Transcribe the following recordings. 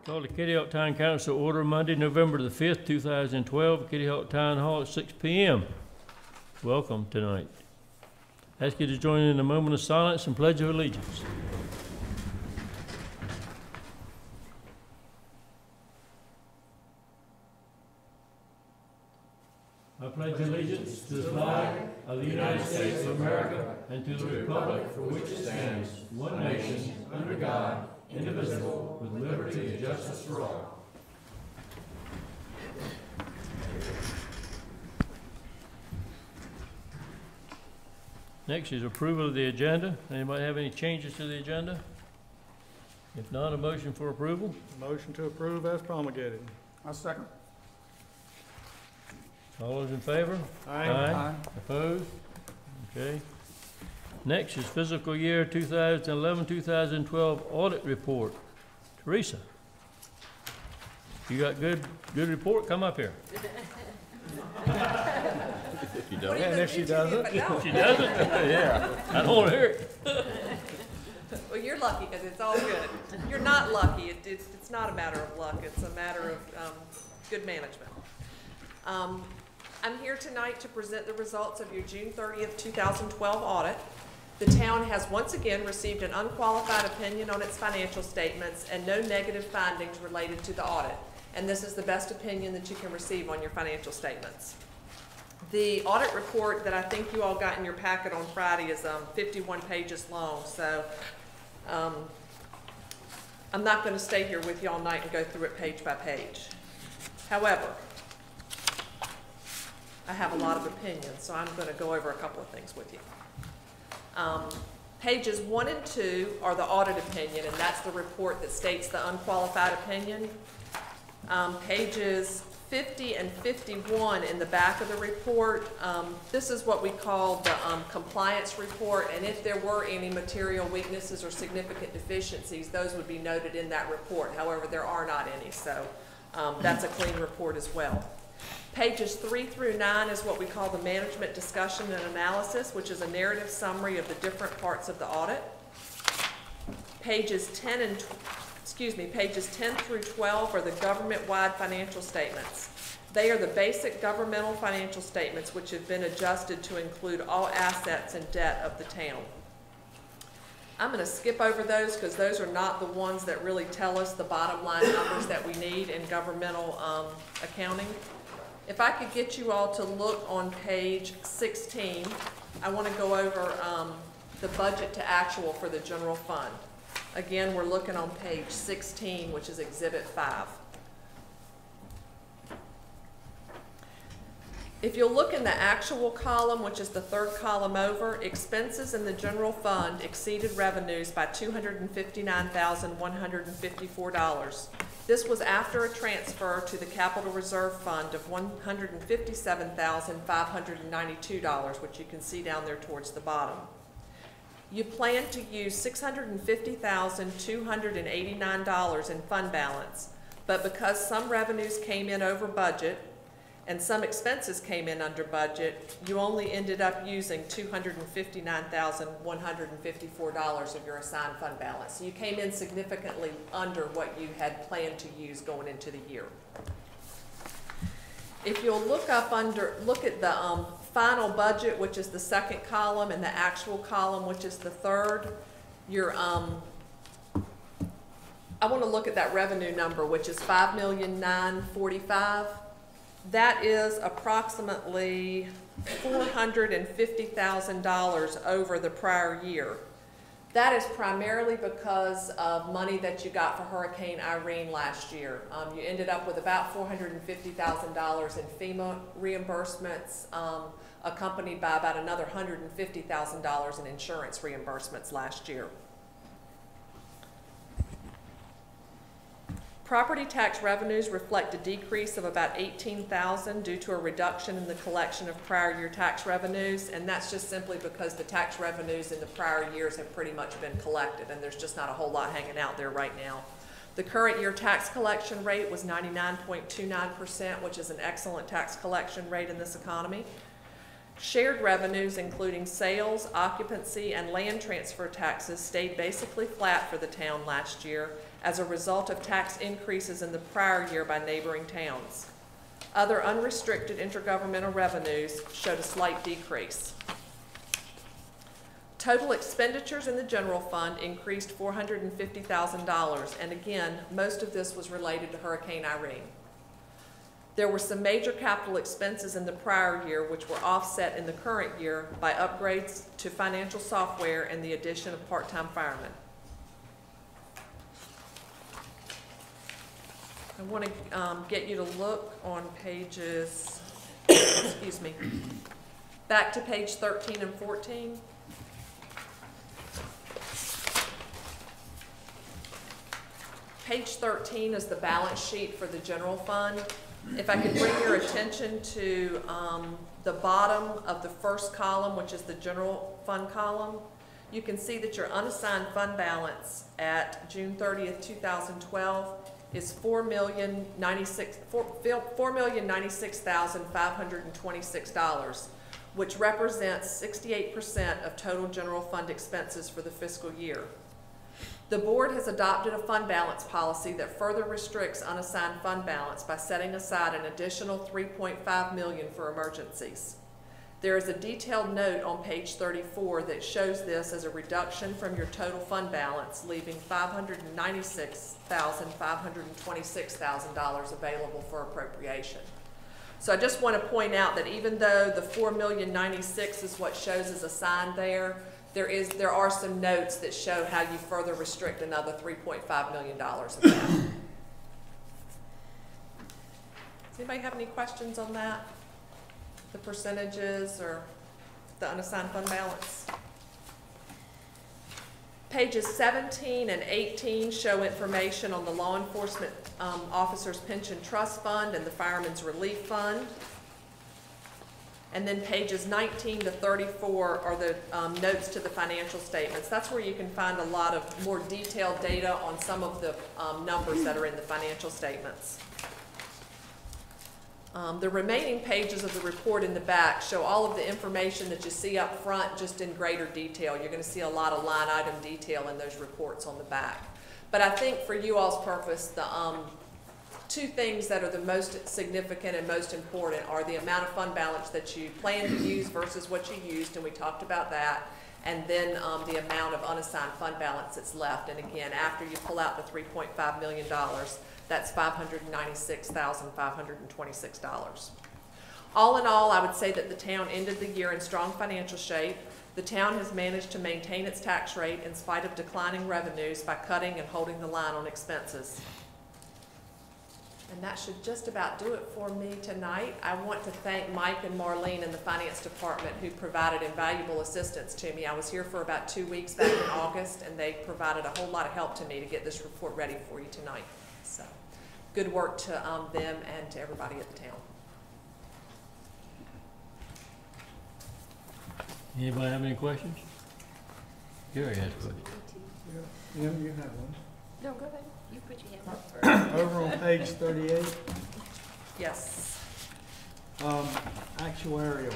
Call the Kitty Hawk Town Council order Monday, November the 5th, 2012, Kitty Hawk Town Hall at 6 p.m. Welcome tonight. Ask you to join in a moment of silence and pledge of allegiance. I pledge allegiance to the flag of the United States of America and to the republic for which it stands, one nation, under God, indivisible, with liberty and justice for all. Next is approval of the agenda. Anybody have any changes to the agenda? If not, a motion for approval. Motion to approve as promulgated. I'll second. All those in favor? Aye. Opposed? Okay. Next is fiscal year 2011-2012 audit report. Teresa, you got good report? Come up here. If you don't. Yeah, and if she doesn't. She doesn't? Yeah. I don't want to hear it. Well, you're lucky because it's all good. You're not lucky. It's not a matter of luck. It's a matter of good management. I'm here tonight to present the results of your June 30th, 2012 audit. The town has once again received an unqualified opinion on its financial statements and no negative findings related to the audit. And this is the best opinion that you can receive on your financial statements. The audit report that I think you all got in your packet on Friday is 51 pages long, so I'm not going to stay here with you all night and go through it page by page. However, I have a lot of opinions, so I'm going to go over a couple of things with you. Pages 1 and 2 are the audit opinion, and that's the report that states the unqualified opinion. Pages 50 and 51 in the back of the report, this is what we call the compliance report, and if there were any material weaknesses or significant deficiencies, those would be noted in that report. However, there are not any, so that's a clean report as well. Pages 3 through 9 is what we call the management discussion and analysis, which is a narrative summary of the different parts of the audit. Pages 10 through 12 are the government-wide financial statements. They are the basic governmental financial statements which have been adjusted to include all assets and debt of the town. I'm going to skip over those because those are not the ones that really tell us the bottom line numbers that we need in governmental accounting. If I could get you all to look on page 16, I want to go over the budget to actual for the general fund. Again, we're looking on page 16, which is Exhibit 5. If you'll look in the actual column, which is the third column over, expenses in the general fund exceeded revenues by $259,154. This was after a transfer to the Capital Reserve Fund of $157,592, which you can see down there towards the bottom. You plan to use $650,289 in fund balance, but because some revenues came in over budget and some expenses came in under budget, you only ended up using $259,154 of your assigned fund balance. So you came in significantly under what you had planned to use going into the year. If you'll look at the final budget, which is the second column, and the actual column, which is the third, your I want to look at that revenue number, which is $5,945,000. That is approximately $450,000 over the prior year. That is primarily because of money that you got for Hurricane Irene last year. You ended up with about $450,000 in FEMA reimbursements, accompanied by about another $150,000 in insurance reimbursements last year. Property tax revenues reflect a decrease of about $18,000 due to a reduction in the collection of prior year tax revenues, and that's just simply because the tax revenues in the prior years have pretty much been collected, and there's just not a whole lot hanging out there right now. The current year tax collection rate was 99.29%, which is an excellent tax collection rate in this economy. Shared revenues, including sales, occupancy, and land transfer taxes, stayed basically flat for the town last year as a result of tax increases in the prior year by neighboring towns. Other unrestricted intergovernmental revenues showed a slight decrease. Total expenditures in the general fund increased $450,000, and again, most of this was related to Hurricane Irene. There were some major capital expenses in the prior year which were offset in the current year by upgrades to financial software and the addition of part-time firemen. I want to get you to look on pages, excuse me, back to page 13 and 14. Page 13 is the balance sheet for the general fund. If I could bring your attention to the bottom of the first column, which is the general fund column, you can see that your unassigned fund balance at June 30th, 2012 is $4,096,526, which represents 68% of total general fund expenses for the fiscal year. The board has adopted a fund balance policy that further restricts unassigned fund balance by setting aside an additional $3.5 million for emergencies. There is a detailed note on page 34 that shows this as a reduction from your total fund balance, leaving $596,526 available for appropriation. So I just want to point out that even though the $4,096,000 is what shows as assigned there are some notes that show how you further restrict another $3.5 million of that. Does anybody have any questions on that? The percentages or the unassigned fund balance? Pages 17 and 18 show information on the law enforcement officers pension trust fund and the fireman's relief fund. And then pages 19 to 34 are the notes to the financial statements. That's where you can find a lot of more detailed data on some of the numbers that are in the financial statements. The remaining pages of the report in the back show all of the information that you see up front just in greater detail. You're going to see a lot of line item detail in those reports on the back. But I think for you all's purpose, the two things that are the most significant and most important are the amount of fund balance that you plan to use versus what you used, and we talked about that, and then the amount of unassigned fund balance that's left. And again, after you pull out the $3.5 million, that's $596,526. All in all, I would say that the town ended the year in strong financial shape. The town has managed to maintain its tax rate in spite of declining revenues by cutting and holding the line on expenses. And that should just about do it for me tonight. I want to thank Mike and Marlene in the finance department who provided invaluable assistance to me. I was here for about 2 weeks back in August, and they provided a whole lot of help to me to get this report ready for you tonight. So good work to them and to everybody at the town. Anybody have any questions? Gary has questions. You have one. No, go ahead. You put your hand up first. Over on page 38, Yes. actuarial.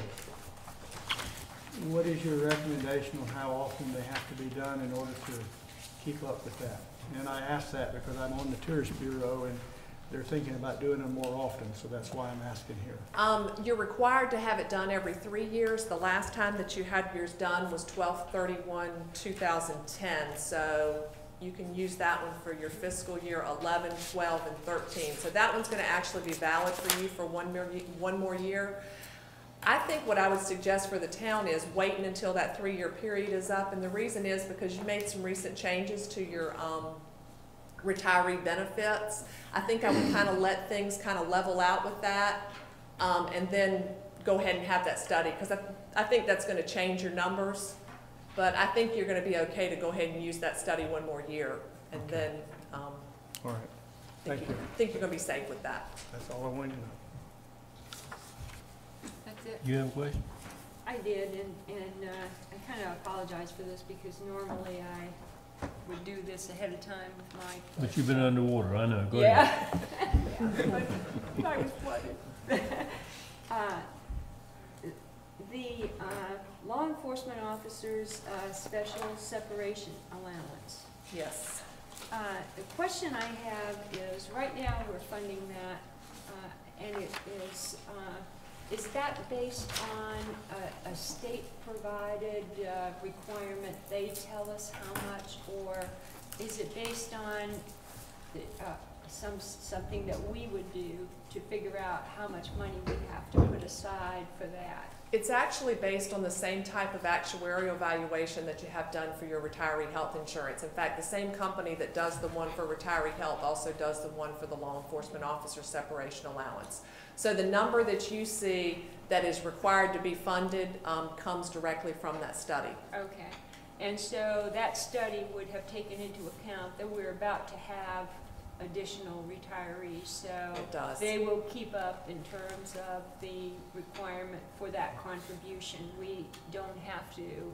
What is your recommendation on how often they have to be done in order to keep up with that? And I ask that because I'm on the Tourist Bureau and they're thinking about doing them more often, so that's why I'm asking here. You're required to have it done every 3 years. The last time that you had yours done was 12/31/2010, so you can use that one for your fiscal year 11, 12, and 13. So that one's going to actually be valid for you for one more year. I think what I would suggest for the town is waiting until that 3-year period is up, and the reason is because you made some recent changes to your retiree benefits. I think I would kind of let things kind of level out with that, and then go ahead and have that study, because I think that's going to change your numbers. But I think you're going to be okay to go ahead and use that study one more year, and then All right, thank you. think you're going to be safe with that. That's all I wanted to know. That's it. You have a question? I did, and I kind of apologize for this because normally I would do this ahead of time with my. But you've been underwater, I know. Go ahead. Yeah. I was flooded. the law enforcement officers' special separation allowance. Yes. The question I have is, right now we're funding that, and it is that based on a state-provided requirement? They tell us how much, or is it based on something that we would do to figure out how much money we have to put aside for that? It's actually based on the same type of actuarial valuation that you have done for your retiree health insurance. In fact, the same company that does the one for retiree health also does the one for the law enforcement officer separation allowance. So the number that you see that is required to be funded comes directly from that study. Okay, and so that study would have taken into account that we're about to have additional retirees, so It does. they will keep up in terms of the requirement for that contribution. We don't have to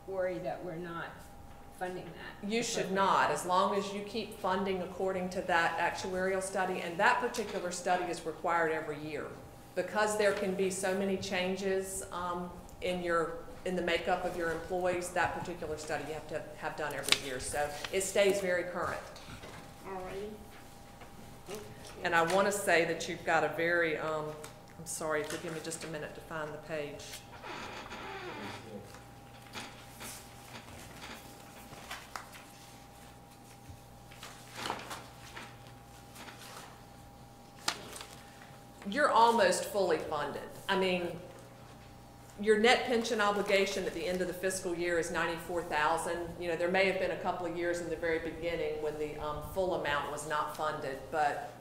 worry that we're not funding that. You should not, as long as you keep funding according to that actuarial study, and that particular study is required every year. Because there can be so many changes in the makeup of your employees, that particular study you have to have done every year. So it stays very current. Alrighty. Okay. And I want to say that you've got a very, I'm sorry, if you give me just a minute to find the page. You're almost fully funded. I mean, your net pension obligation at the end of the fiscal year is $94,000. You know, there may have been a couple of years in the very beginning when the full amount was not funded, but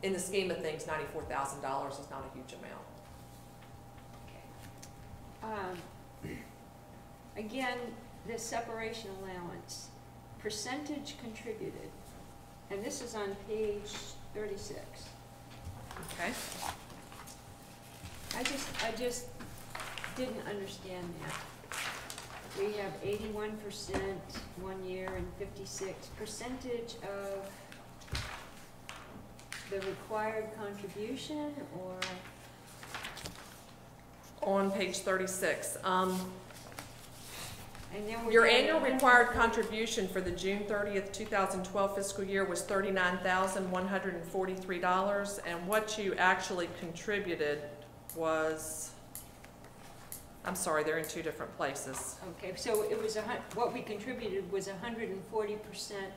in the scheme of things, $94,000 is not a huge amount. Okay. Again, the separation allowance, percentage contributed, and this is on page 36. Okay. I just didn't understand that. We have 81% 1 year and 56 percentage of the required contribution, or? On page 36. And then we're Your getting annual 100 required contribution for the June 30th, 2012 fiscal year was $39,143, and what you actually contributed was, I'm sorry, they're in two different places. Okay, so it was what we contributed was 140%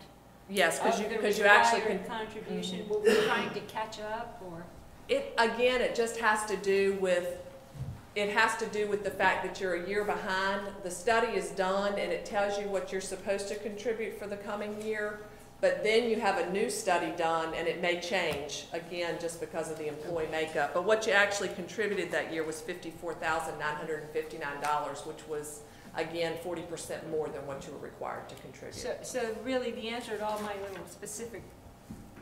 Yes, of the because you actually required contribution. Were we trying to catch up, or? It just has to do with, the fact that you're a year behind. The study is done and it tells you what you're supposed to contribute for the coming year, but then you have a new study done and it may change, again, just because of the employee makeup. But what you actually contributed that year was $54,959, which was, again, 40% more than what you were required to contribute. So really the answer to all my little specific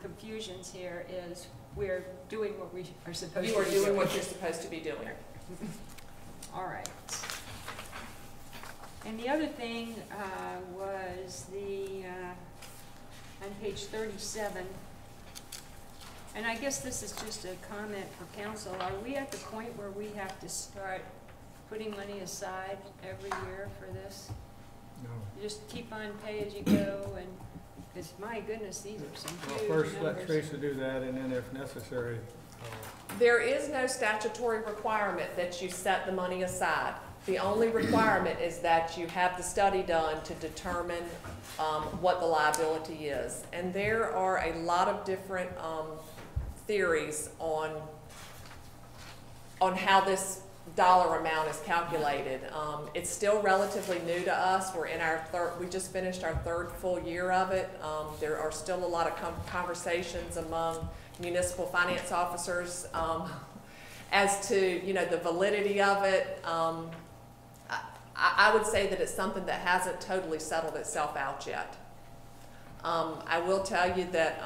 confusions here is we're doing what we are supposed to be doing. You are doing what you're supposed to be doing. All right. And the other thing was on page 37, and I guess this is just a comment for council, are we at the point where we have to start putting money aside every year for this? No. You just keep on pay as you go, and, because my goodness, these are some Well, huge first numbers. let Teresa do that, and then if necessary, There is no statutory requirement that you set the money aside. The only requirement is that you have the study done to determine what the liability is. And there are a lot of different theories on how this dollar amount is calculated. It's still relatively new to us. We're in our we just finished our third full year of it. There are still a lot of conversations among municipal finance officers as to, you know, the validity of it. I would say that it's something that hasn't totally settled itself out yet. I will tell you that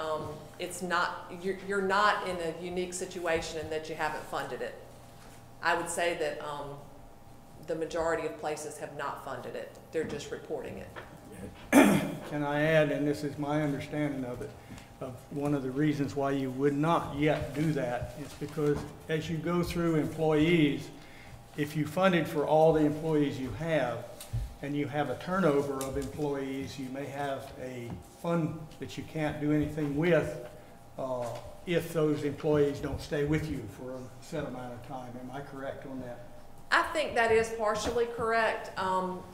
it's not, you're not in a unique situation in that you haven't funded it. I would say that the majority of places have not funded it. They're just reporting it. can I add, and this is my understanding of it, one of the reasons why you would not yet do that is because as you go through employees, if you funded for all the employees you have and you have a turnover of employees, you may have a fund that you can't do anything with if those employees don't stay with you for a set amount of time. Am I correct on that? I think that is partially correct.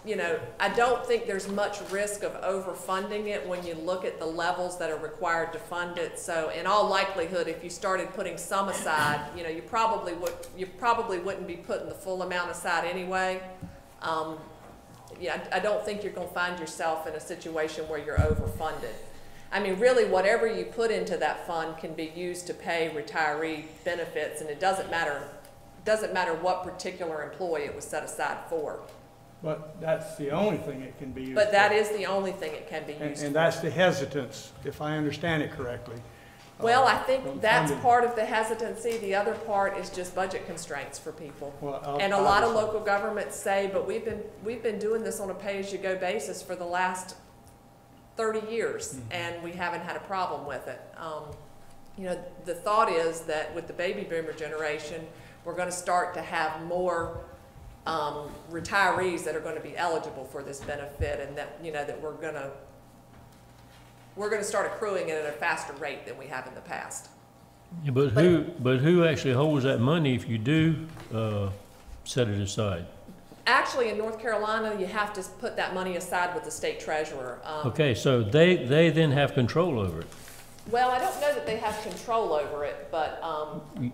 You know, I don't think there's much risk of overfunding it when you look at the levels that are required to fund it. So in all likelihood, if you started putting some aside, you know, you probably wouldn't be putting the full amount aside anyway. Yeah, I don't think you're going to find yourself in a situation where you're overfunded. I mean, really, whatever you put into that fund can be used to pay retiree benefits, and it doesn't matter what particular employee it was set aside for. But that's the only thing it can be used But that for. is the only thing it can be used for. And that's the hesitance, if I understand it correctly. Well, I from think that's funding. part of the hesitancy. The other part is just budget constraints for people. Well, And a lot of obviously. local governments say, but we've been doing this on a pay-as-you-go basis for the last 30 years, and we haven't had a problem with it. You know, the thought is that with the baby boomer generation, we're going to start to have more retirees that are going to be eligible for this benefit, and that, you know, that we're going to start accruing it at a faster rate than we have in the past. Yeah, but who actually holds that money if you do set it aside? Actually, in North Carolina, you have to put that money aside with the state treasurer. Okay, so they then have control over it. Well, I don't know that they have control over it, but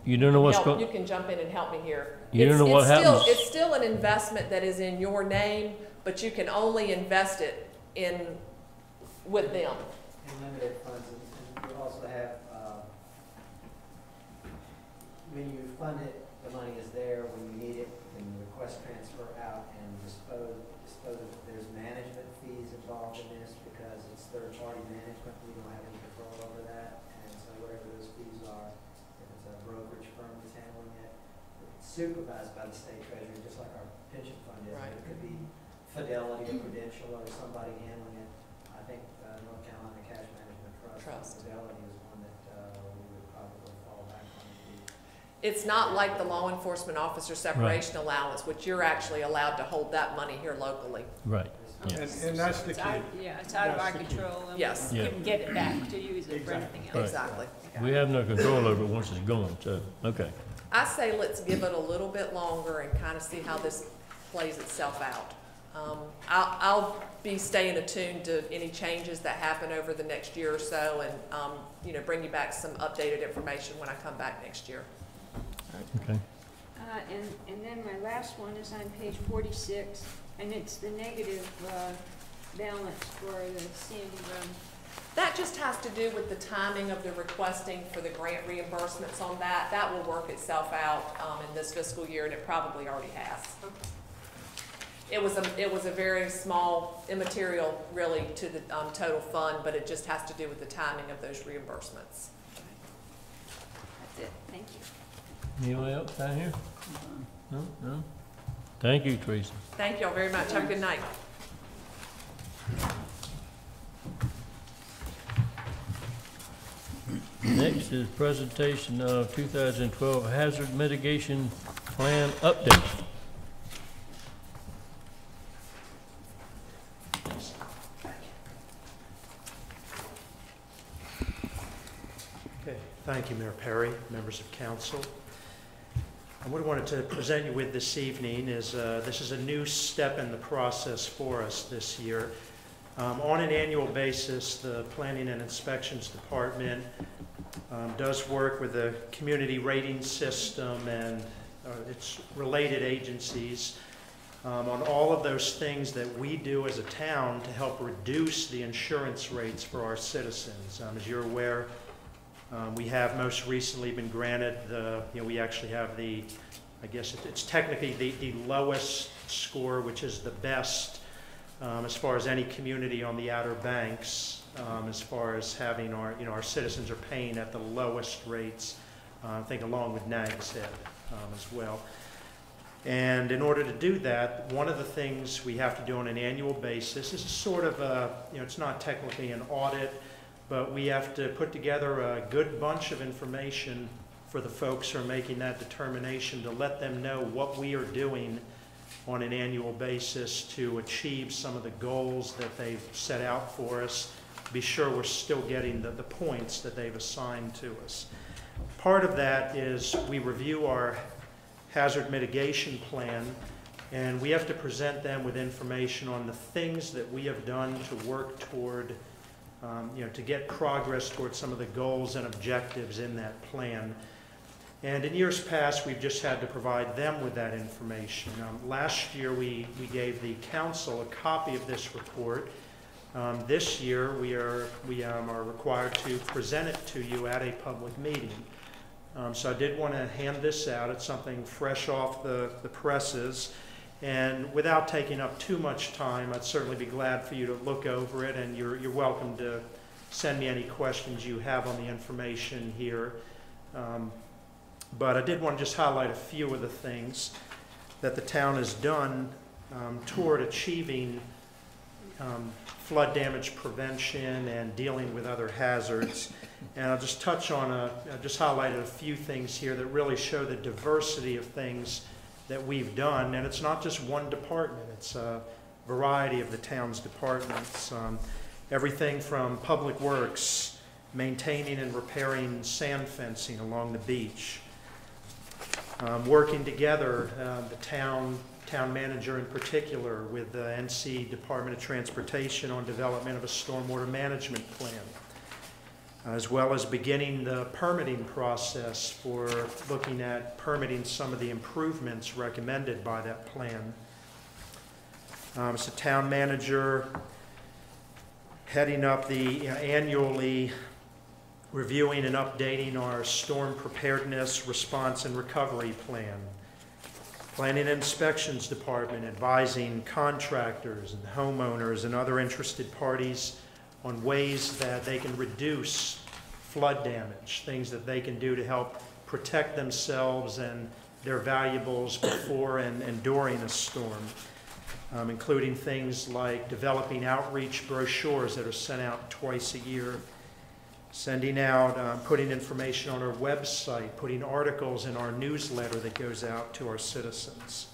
You don't know what's you going. can jump in and help me here. You don't know what happens. It's still an investment that is in your name, but you can only invest it with them. And limited funds, and you also have, when you fund it, the money is there, when you need it, you can request transfer out and dispose of it. There's management fees involved in this because it's third-party management, we don't have any control over that, and so whatever those fees are, if it's a brokerage firm that's handling it, it's supervised by the state treasury, just like our pension fund is. Right. It could be Fidelity or Prudential or somebody handling it. I think North Carolina Cash Management Trust. Fidelity is one that we would probably fall back on. It's not like the law enforcement officer separation allowance, which you're actually allowed to hold that money here locally. Right. Yeah. And that's the It's key. out, yeah, it's out of our That's the key. control, and Yes. we Yeah. couldn't get it back to use it for anything else. Right. Exactly. We have no control over it once it's gone, so, okay. I say let's give it a little bit longer and kind of see how this plays itself out. I'll be staying attuned to any changes that happen over the next year or so, and you know, bring you back some updated information when I come back next year. Okay. And then my last one is on page 46, and it's the negative balance for the Sandy Run. That just has to do with the timing of the requesting for the grant reimbursements on that. That will work itself out in this fiscal year, and it probably already has. It was a very small, immaterial really to the total fund, but it just has to do with the timing of those reimbursements. That's it, thank you. Anyone else down here? No, no? Thank you, Teresa. Thank you all very much. Have a good night. Next is presentation of 2012 Hazard Mitigation Plan Update. Okay, thank you, Mayor Perry, members of council. And what I wanted to present you with this evening is this is a new step in the process for us this year. On an annual basis, the Planning and Inspections Department does work with the Community Rating System and its related agencies on all of those things that we do as a town to help reduce the insurance rates for our citizens. As you're aware, we have most recently been granted we actually have the, I guess it's technically the lowest score, which is the best as far as any community on the Outer Banks, as far as having our citizens are paying at the lowest rates, I think along with Nags Head as well. And in order to do that, one of the things we have to do on an annual basis is sort of it's not technically an audit, but we have to put together a good bunch of information for the folks who are making that determination to let them know what we are doing on an annual basis to achieve some of the goals that they've set out for us, be sure we're still getting the points that they've assigned to us. Part of that is we review our hazard mitigation plan, and we have to present them with information on the things that we have done to work toward, to get progress towards some of the goals and objectives in that plan. And in years past, we've just had to provide them with that information. Last year, we gave the council a copy of this report. This year, we are required to present it to you at a public meeting. So I did want to hand this out. It's something fresh off the presses. And without taking up too much time, I'd certainly be glad for you to look over it, and you're welcome to send me any questions you have on the information here. But I did want to just highlight a few of the things that the town has done toward achieving flood damage prevention and dealing with other hazards. And I'll just touch on, I just highlighted a few things here that really show the diversity of things that we've done. And it's not just one department, it's a variety of the town's departments. Everything from public works, maintaining and repairing sand fencing along the beach, working together, the town manager in particular with the NC Department of Transportation on development of a stormwater management plan, as well as beginning the permitting process for looking at permitting some of the improvements recommended by that plan. As a town manager, heading up the annually reviewing and updating our storm preparedness, response, and recovery plan. Planning and Inspections Department advising contractors and homeowners and other interested parties on ways that they can reduce flood damage, things that they can do to help protect themselves and their valuables before and during a storm, including things like developing outreach brochures that are sent out twice a year, sending out, putting information on our website, putting articles in our newsletter that goes out to our citizens.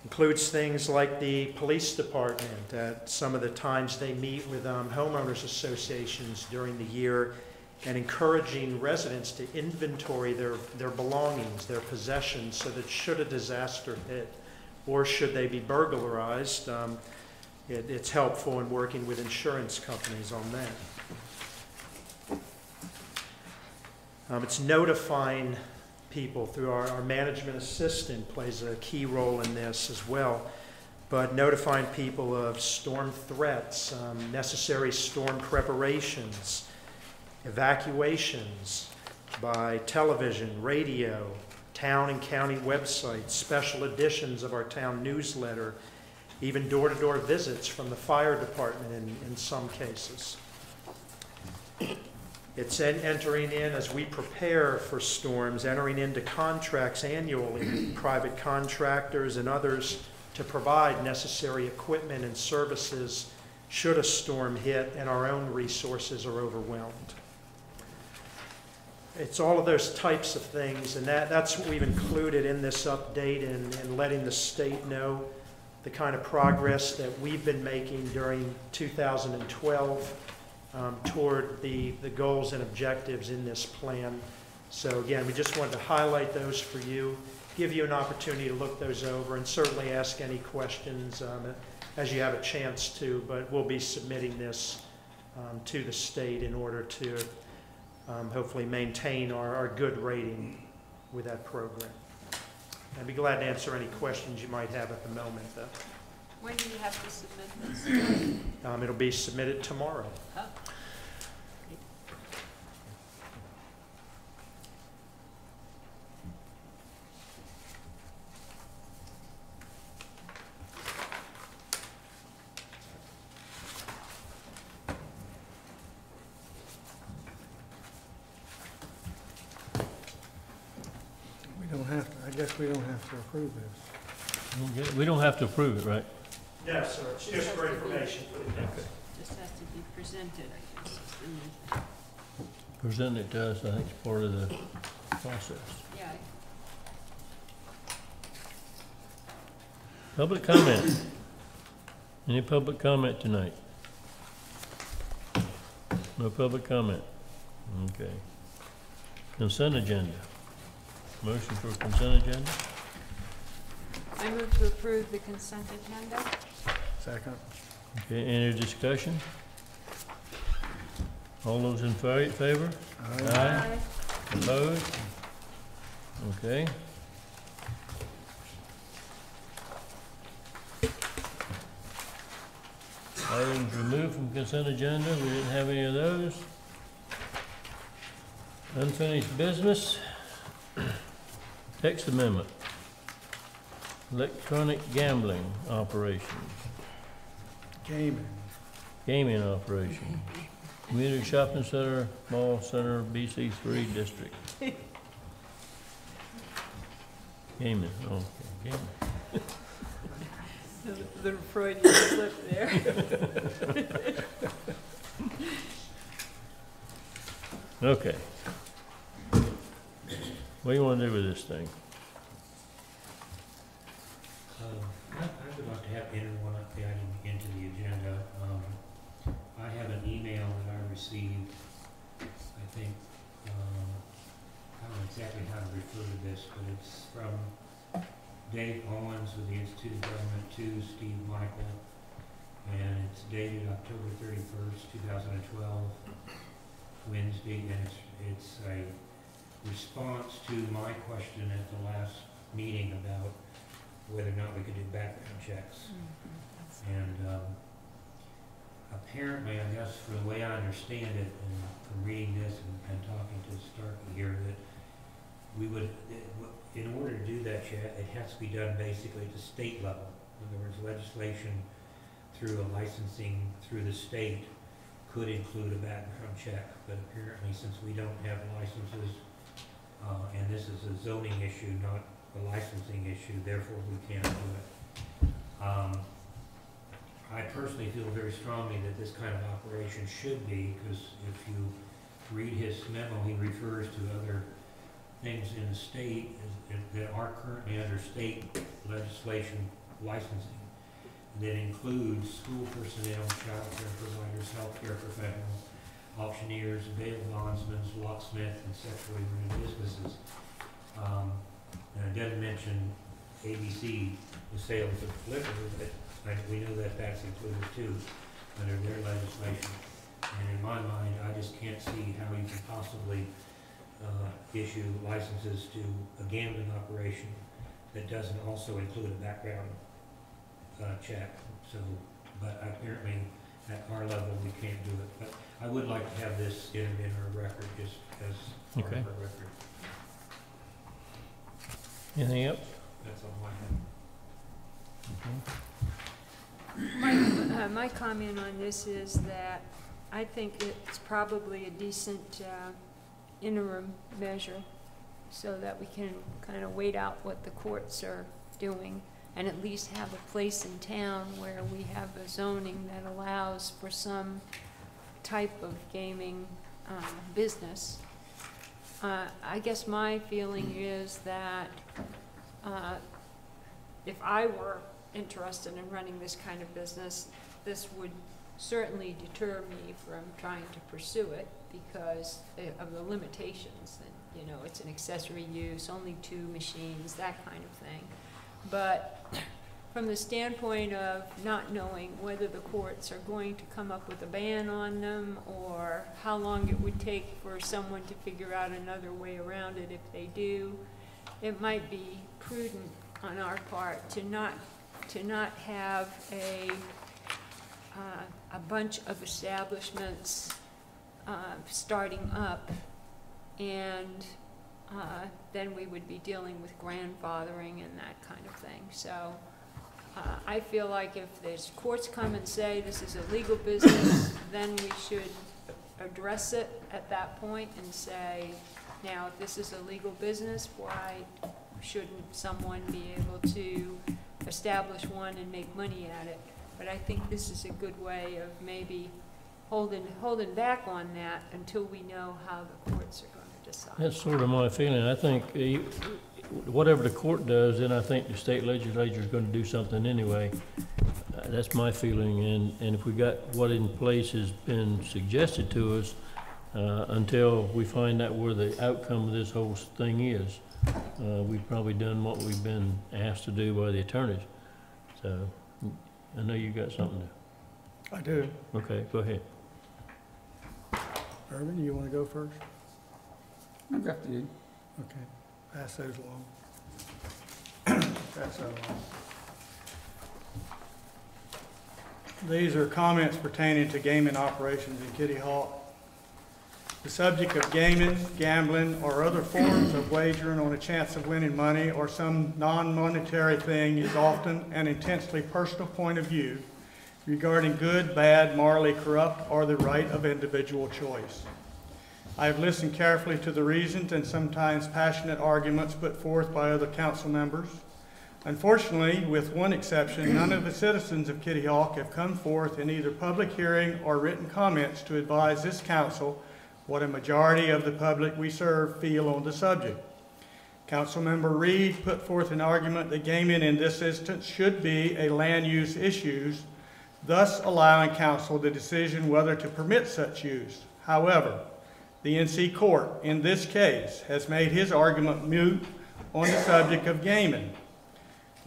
Includes things like the police department at some of the times they meet with homeowners associations during the year, and encouraging residents to inventory their belongings, their possessions, so that should a disaster hit or should they be burglarized, it's helpful in working with insurance companies on that. It's notifying people through our management assistant plays a key role in this as well, but notifying people of storm threats, necessary storm preparations, evacuations by television, radio, town and county websites, special editions of our town newsletter, even door-to-door visits from the fire department in some cases. It's entering in, as we prepare for storms, entering into contracts annually with private contractors and others to provide necessary equipment and services should a storm hit and our own resources are overwhelmed. It's all of those types of things, and that's what we've included in this update and letting the state know the kind of progress that we've been making during 2012 toward the goals and objectives in this plan. So again, we just wanted to highlight those for you, give you an opportunity to look those over, and certainly ask any questions as you have a chance to, but we'll be submitting this to the state in order to hopefully maintain our good rating with that program. I'd be glad to answer any questions you might have at the moment, though. When do you have to submit this? It'll be submitted tomorrow. Oh. I guess we don't have to approve this. We don't have to approve it, right? No, sir, it's just for information for the council. Just has to be presented, I guess, is the new thing. Present it to us, I think it's part of the process. Yeah, Public comment. Any public comment tonight? No public comment? Okay. Consent agenda. Motion for consent agenda? I move to approve the consent agenda. Second. Okay, any discussion? All those in favor? Aye. Opposed? Okay. Items removed from consent agenda, we didn't have any of those. Unfinished business. Text amendment. Electronic gambling operations, gaming operations. Community Shopping Center, Mall Center, BC3 District. Gaming, okay, gaming. The Freudian slip there. Okay. What do you want to do with this thing? I would like to have enter one item into the agenda. I have an email that I received, I think, I don't know exactly how to refer to this, but it's from Dave Owens with the Institute of Government to Steve Michael, and it's dated October 31st, 2012, Wednesday, and it's a response to my question at the last meeting about whether or not we could do background checks. And apparently, I guess from the way I understand it, and from reading this and talking to Starkey here, that we would, in order to do that check, it has to be done basically at the state level. In other words, legislation through a licensing through the state could include a background check, but apparently since we don't have licenses, and this is a zoning issue, not a licensing issue, therefore we can't do it. I personally feel very strongly that this kind of operation should be, because if you read his memo, he refers to other things in the state that are currently under state legislation licensing that includes school personnel, child care providers, healthcare professionals, auctioneers, bail bondsmen, locksmith, and sexually oriented businesses. And it doesn't mention ABC, the sales of liquor, but we know that that's included too under their legislation. And in my mind, I just can't see how you can possibly issue licenses to a gambling operation that doesn't also include a background check. So, but apparently at our level, we can't do it. But I would like to have this in our record, just as part of our record. Anything else? That's all I have. My comment on this is that I think it's probably a decent interim measure so that we can kind of wait out what the courts are doing and at least have a place in town where we have a zoning that allows for some type of gaming business. I guess my feeling is that if I were interested in running this kind of business, this would certainly deter me from trying to pursue it because of the limitations. And, you know, it's an accessory use, only 2 machines, that kind of thing. But from the standpoint of not knowing whether the courts are going to come up with a ban on them or how long it would take for someone to figure out another way around it if they do, it might be prudent on our part to not have a bunch of establishments starting up, and then we would be dealing with grandfathering and that kind of thing. So I feel like if the courts come and say this is a legal business, then we should address it at that point and say, now, if this is a legal business, why shouldn't someone be able to establish one and make money at it? But I think this is a good way of maybe holding back on that until we know how the courts are going to decide. That's sort of my feeling. I think whatever the court does, then I think the state legislature is going to do something anyway. That's my feeling, and if we got what in place has been suggested to us, until we find out where the outcome of this whole thing is, we've probably done what we've been asked to do by the attorneys. So, I know you got something to. I do. Okay, go ahead. Irvin, you want to go first? It's up to you. Okay, pass those along. Pass that along. These are comments pertaining to gaming operations in Kitty Hawk. The subject of gaming, gambling, or other forms of wagering on a chance of winning money or some non-monetary thing is often an intensely personal point of view regarding good, bad, morally corrupt, or the right of individual choice. I have listened carefully to the reasons and sometimes passionate arguments put forth by other council members. Unfortunately, with one exception, none of the citizens of Kitty Hawk have come forth in either public hearing or written comments to advise this council what a majority of the public we serve feel on the subject. Councilmember Reed put forth an argument that gaming in this instance should be a land use issue, thus allowing council the decision whether to permit such use. However, the NC Court, in this case, has made his argument moot on the subject of gaming.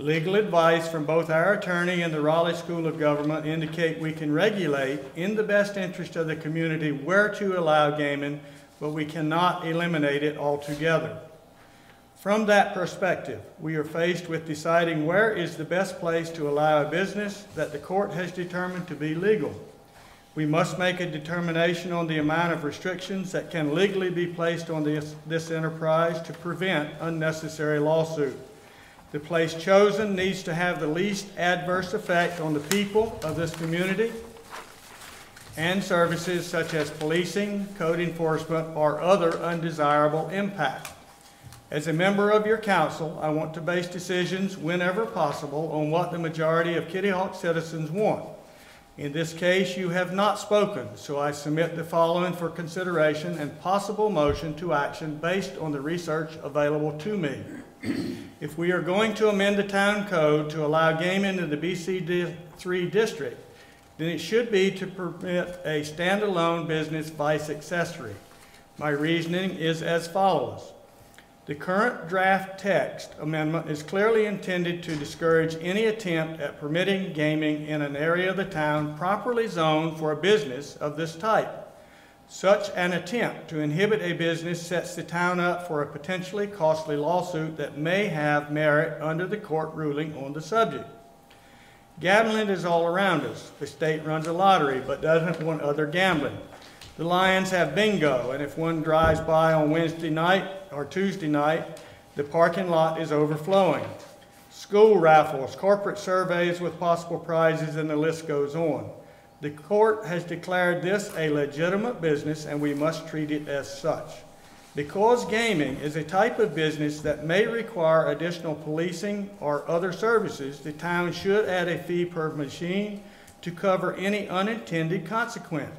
Legal advice from both our attorney and the Raleigh School of Government indicate we can regulate in the best interest of the community where to allow gaming, but we cannot eliminate it altogether. From that perspective, we are faced with deciding where is the best place to allow a business that the court has determined to be legal. We must make a determination on the amount of restrictions that can legally be placed on this enterprise to prevent unnecessary lawsuit. The place chosen needs to have the least adverse effect on the people of this community and services such as policing, code enforcement, or other undesirable impact. As a member of your council, I want to base decisions whenever possible on what the majority of Kitty Hawk citizens want. In this case, you have not spoken, so I submit the following for consideration and possible motion to action based on the research available to me. If we are going to amend the town code to allow gaming in the BC3 district, then it should be to permit a standalone business vice accessory. My reasoning is as follows. The current draft text amendment is clearly intended to discourage any attempt at permitting gaming in an area of the town properly zoned for a business of this type. Such an attempt to inhibit a business sets the town up for a potentially costly lawsuit that may have merit under the court ruling on the subject. Gambling is all around us. The state runs a lottery but doesn't want other gambling. The Lions have bingo, and if one drives by on Wednesday night or Tuesday night, the parking lot is overflowing. School raffles, corporate surveys with possible prizes, and the list goes on. The court has declared this a legitimate business, and we must treat it as such. Because gaming is a type of business that may require additional policing or other services, the town should add a fee per machine to cover any unintended consequence.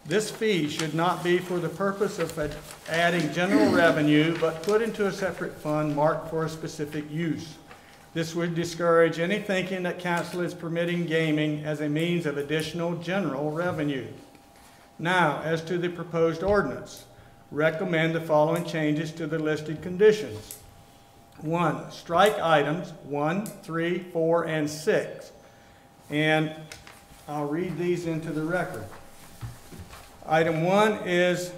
This fee should not be for the purpose of adding general revenue, but put into a separate fund marked for a specific use. This would discourage any thinking that council is permitting gaming as a means of additional general revenue. Now, as to the proposed ordinance, recommend the following changes to the listed conditions. 1, strike items 1, 3, 4, and 6. And I'll read these into the record. Item 1 is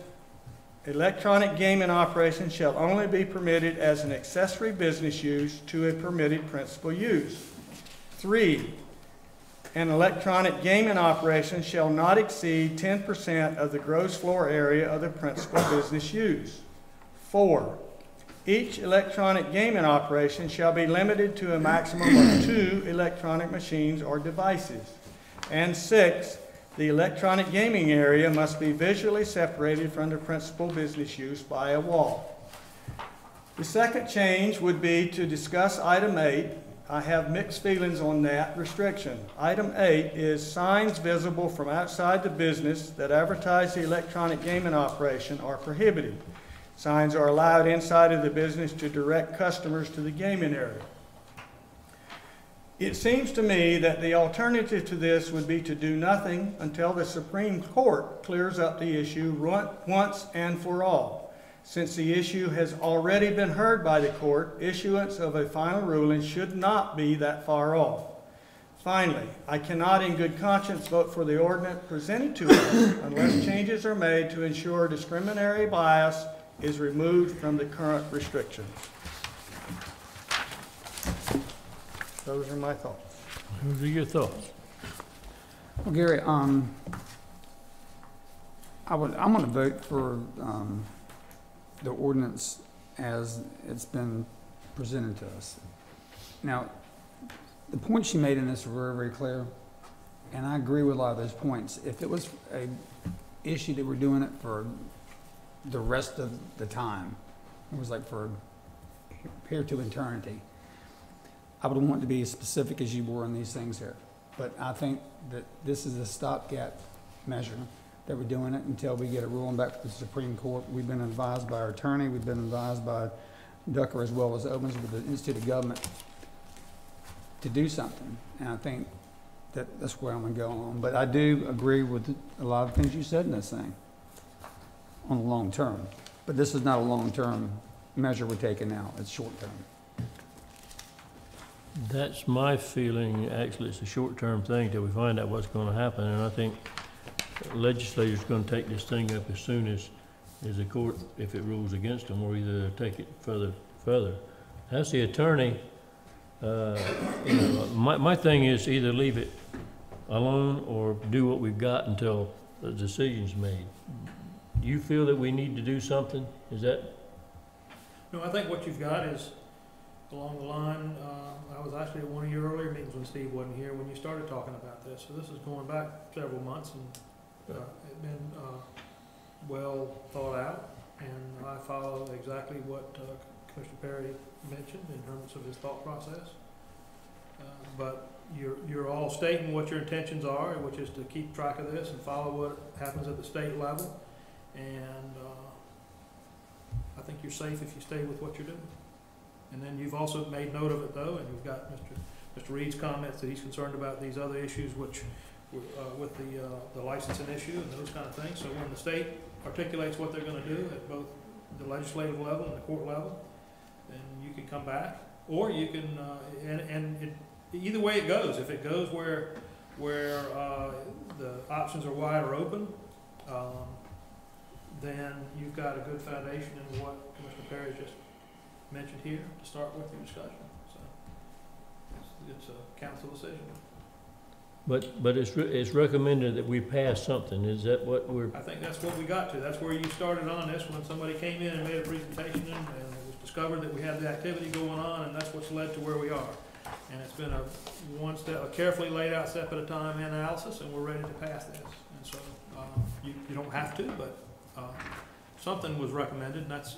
electronic gaming operations shall only be permitted as an accessory business use to a permitted principal use. 3, an electronic gaming operation shall not exceed 10% of the gross floor area of the principal business use. 4, each electronic gaming operation shall be limited to a maximum of 2 electronic machines or devices. And 6, the electronic gaming area must be visually separated from the principal business use by a wall. The second change would be to discuss item 8. I have mixed feelings on that restriction. Item 8 is signs visible from outside the business that advertise the electronic gaming operation are prohibited. Signs are allowed inside of the business to direct customers to the gaming area. It seems to me that the alternative to this would be to do nothing until the Supreme Court clears up the issue once and for all. Since the issue has already been heard by the court, issuance of a final ruling should not be that far off. Finally, I cannot in good conscience vote for the ordinance presented to us unless changes are made to ensure discriminatory bias is removed from the current restrictions. Those are my thoughts. Those are your thoughts. Well, Gary, I'm going to vote for the ordinance as it's been presented to us. Now, the points you made in this were very, very clear, and I agree with a lot of those points. If it was a issue that we're doing it for the rest of the time, it was like for here to eternity, I would want to be as specific as you were on these things here. But I think that this is a stopgap measure, that we're doing it until we get a ruling back from the Supreme Court. We've been advised by our attorney, we've been advised by Ducker as well as Owens with the Institute of Government to do something. And I think that that's where I'm going to go on. But I do agree with a lot of things you said in this thing on the long term. But this is not a long-term measure we're taking now, it's short-term. That's my feeling. Actually, it's a short-term thing till we find out what's going to happen, and I think legislators going to take this thing up as soon as the court, if it rules against them, or either take it further. As the attorney, my thing is either leave it alone or do what we've got until the decision's made. Do you feel that we need to do something? Is that? No, I think what you've got is along the line, I was actually at one of your earlier meetings when Steve wasn't here, when you started talking about this. So this is going back several months, and it's been well thought out, and I follow exactly what Commissioner Perry mentioned in terms of his thought process. But you're all stating what your intentions are, which is to keep track of this and follow what happens at the state level. And I think you're safe if you stay with what you're doing. And then you've also made note of it, though, and you've got Mr. Reed's comments that he's concerned about these other issues, which with the licensing issue and those kind of things. So when the state articulates what they're going to do at both the legislative level and the court level, then you can come back, or you can, either way it goes. If it goes where the options are wide or open, then you've got a good foundation in what Commissioner Perry just mentioned here to start with your discussion. So it's a council decision. But it's recommended that we pass something. Is that what we're? I think that's what we got to. That's where you started on this, when somebody came in and made a presentation, and it was discovered that we had the activity going on, and that's what's led to where we are. And it's been a carefully laid out step at a time analysis, and we're ready to pass this. And so you don't have to, but something was recommended, and that's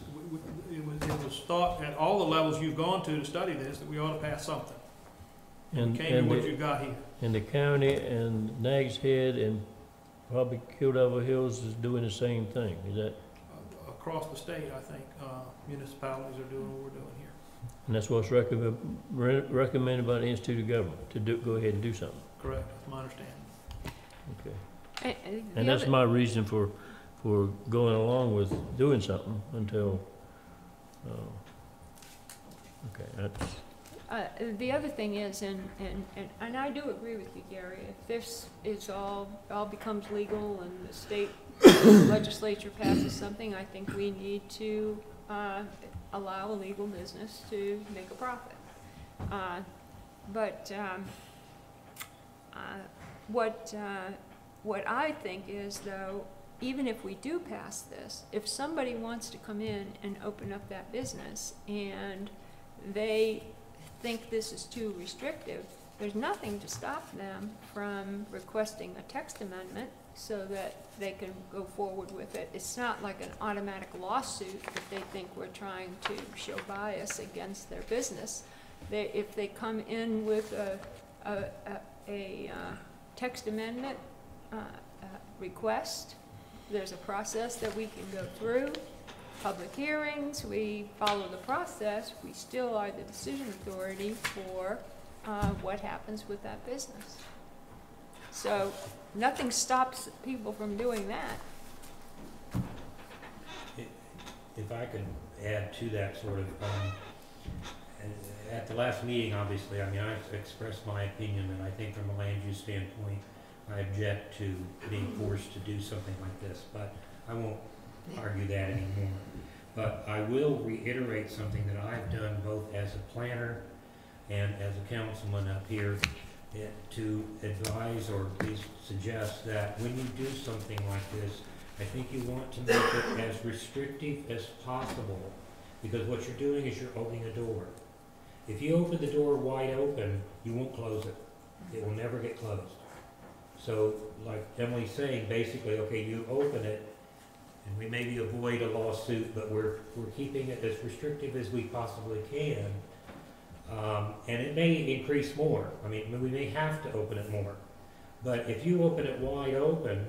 it was thought at all the levels you've gone to study this that we ought to pass something. And came to what you got here. And the county and Nags Head and probably Kildare Hills is doing the same thing. Is that? Across the state, I think municipalities are doing what we're doing here. And that's what's recommended by the Institute of Government to go ahead and do something. Correct. That's my understanding. Okay. And that's my reason for going along with doing something until. Okay. That's. The other thing is, and I do agree with you, Gary, if this is all becomes legal and the state legislature passes something, I think we need to allow a legal business to make a profit. But what I think is, though, even if we do pass this, if somebody wants to come in and open up that business and they think this is too restrictive, there's nothing to stop them from requesting a text amendment so that they can go forward with it. It's not like an automatic lawsuit if they think we're trying to show bias against their business. if they come in with a text amendment request, there's a process that we can go through. Public hearings, we follow the process, we still are the decision authority for what happens with that business. So nothing stops people from doing that. If I could add to that sort of, at the last meeting, obviously, I mean, I expressed my opinion, and I think from a land use standpoint, I object to being forced to do something like this, but I won't argue that anymore. But I will reiterate something that I've done both as a planner and as a councilman up here, to advise or at least suggest that when you do something like this, I think you want to make it as restrictive as possible, because what you're doing is you're opening a door. If you open the door wide open, you won't close it. It will never get closed. So, like Emily's saying, basically, okay, you open it, and we maybe avoid a lawsuit, but we're keeping it as restrictive as we possibly can. And it may increase more. I mean, we may have to open it more. But if you open it wide open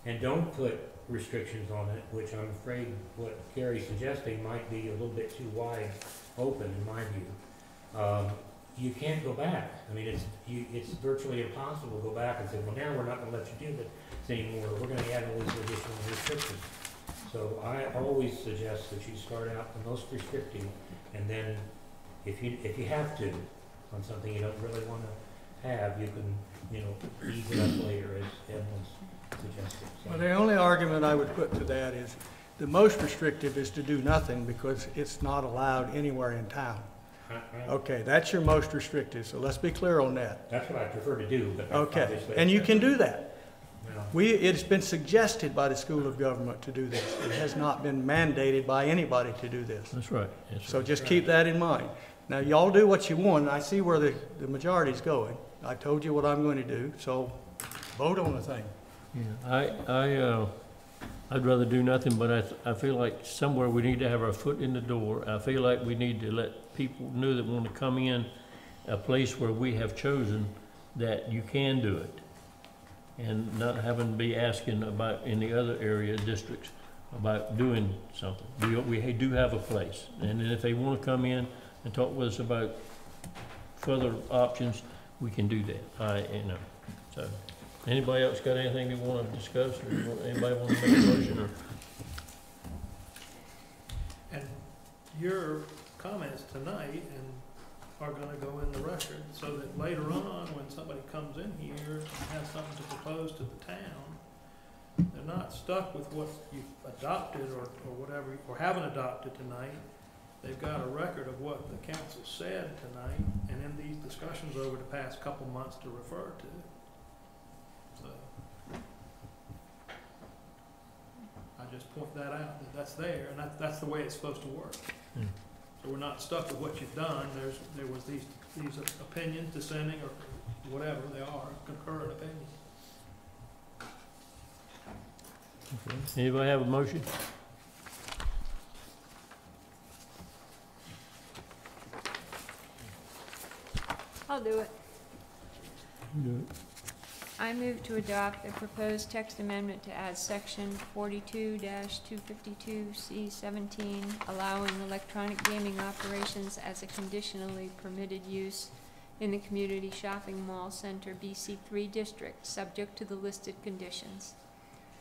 and don't put restrictions on it, which I'm afraid what Gary's suggesting might be a little bit too wide open in my view, you can't go back. I mean, it's virtually impossible to go back and say, well, now we're not going to let you do this anymore. We're going to add all these additional restrictions. So I always suggest that you start out the most restrictive, and then if you have to on something you don't really want to have, you can ease it up later, as Ed was suggesting. So. Well, the only argument I would put to that is the most restrictive is to do nothing because it's not allowed anywhere in town. Okay, that's your most restrictive, so let's be clear on that. That's what I prefer to do, but okay, and you can do that. Well, It's been suggested by the School of Government to do this. It has not been mandated by anybody to do this. That's right. So just keep that in mind. Now, y'all do what you want, and I see where the majority's going. I told you what I'm going to do, so vote on the thing. Yeah, I'd rather do nothing, but I feel like somewhere we need to have our foot in the door. I feel like we need to let people know that want to come in a place where we have chosen that you can do it, and not having to be asking about in the other area districts about doing something. We do have a place, and then if they want to come in and talk with us about further options, we can do that. So. Anybody else got anything they want to discuss, or anybody want to make a motion? Or? And your comments tonight are gonna go in the record, so that later on, when somebody comes in here and has something to propose to the town, they're not stuck with what you've adopted or whatever, or haven't adopted tonight. They've got a record of what the council said tonight, and in these discussions over the past couple months to refer to. So, I just point that out, that that's there, and that's the way it's supposed to work. Hmm. So we're not stuck with what you've done. There was these opinions, dissenting, or whatever they are, concurrent opinions. Okay. Anybody have a motion? I'll do it. Do it. I move to adopt the proposed text amendment to add section 42-252C17, allowing electronic gaming operations as a conditionally permitted use in the Community Shopping Mall Center BC3 district, subject to the listed conditions.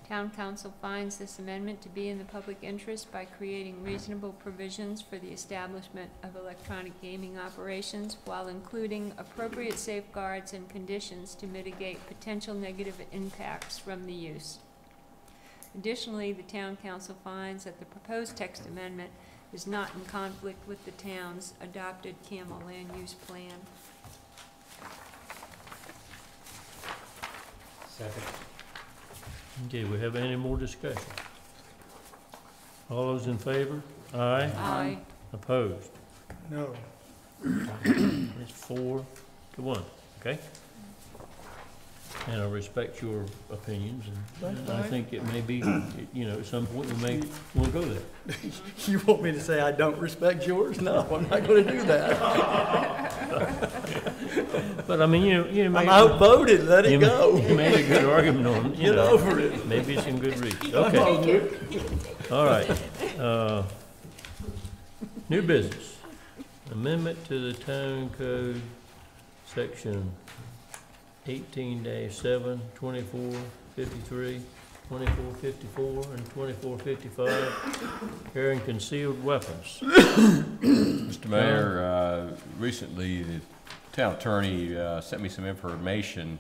Town Council finds this amendment to be in the public interest by creating reasonable provisions for the establishment of electronic gaming operations while including appropriate safeguards and conditions to mitigate potential negative impacts from the use. Additionally, the Town Council finds that the proposed text amendment is not in conflict with the town's adopted CAML land use plan. second. Okay, we have any more discussion? All those in favor? Aye. Aye. Opposed? No. It's 4-1, okay? and I respect your opinions, and That's I fine. think it may be, you know, at some point we may want to go there. You want me to say I don't respect yours? No, I'm not gonna do that. But I mean, you I'm made, outvoted, let you it go. you made a good argument on, you Get know, over it. maybe some good reasons. Okay, all right. New business. Amendment to the town code, section 18-7, 2453, 2454, and 2455, carrying concealed weapons. Mr. Mayor, recently the town attorney sent me some information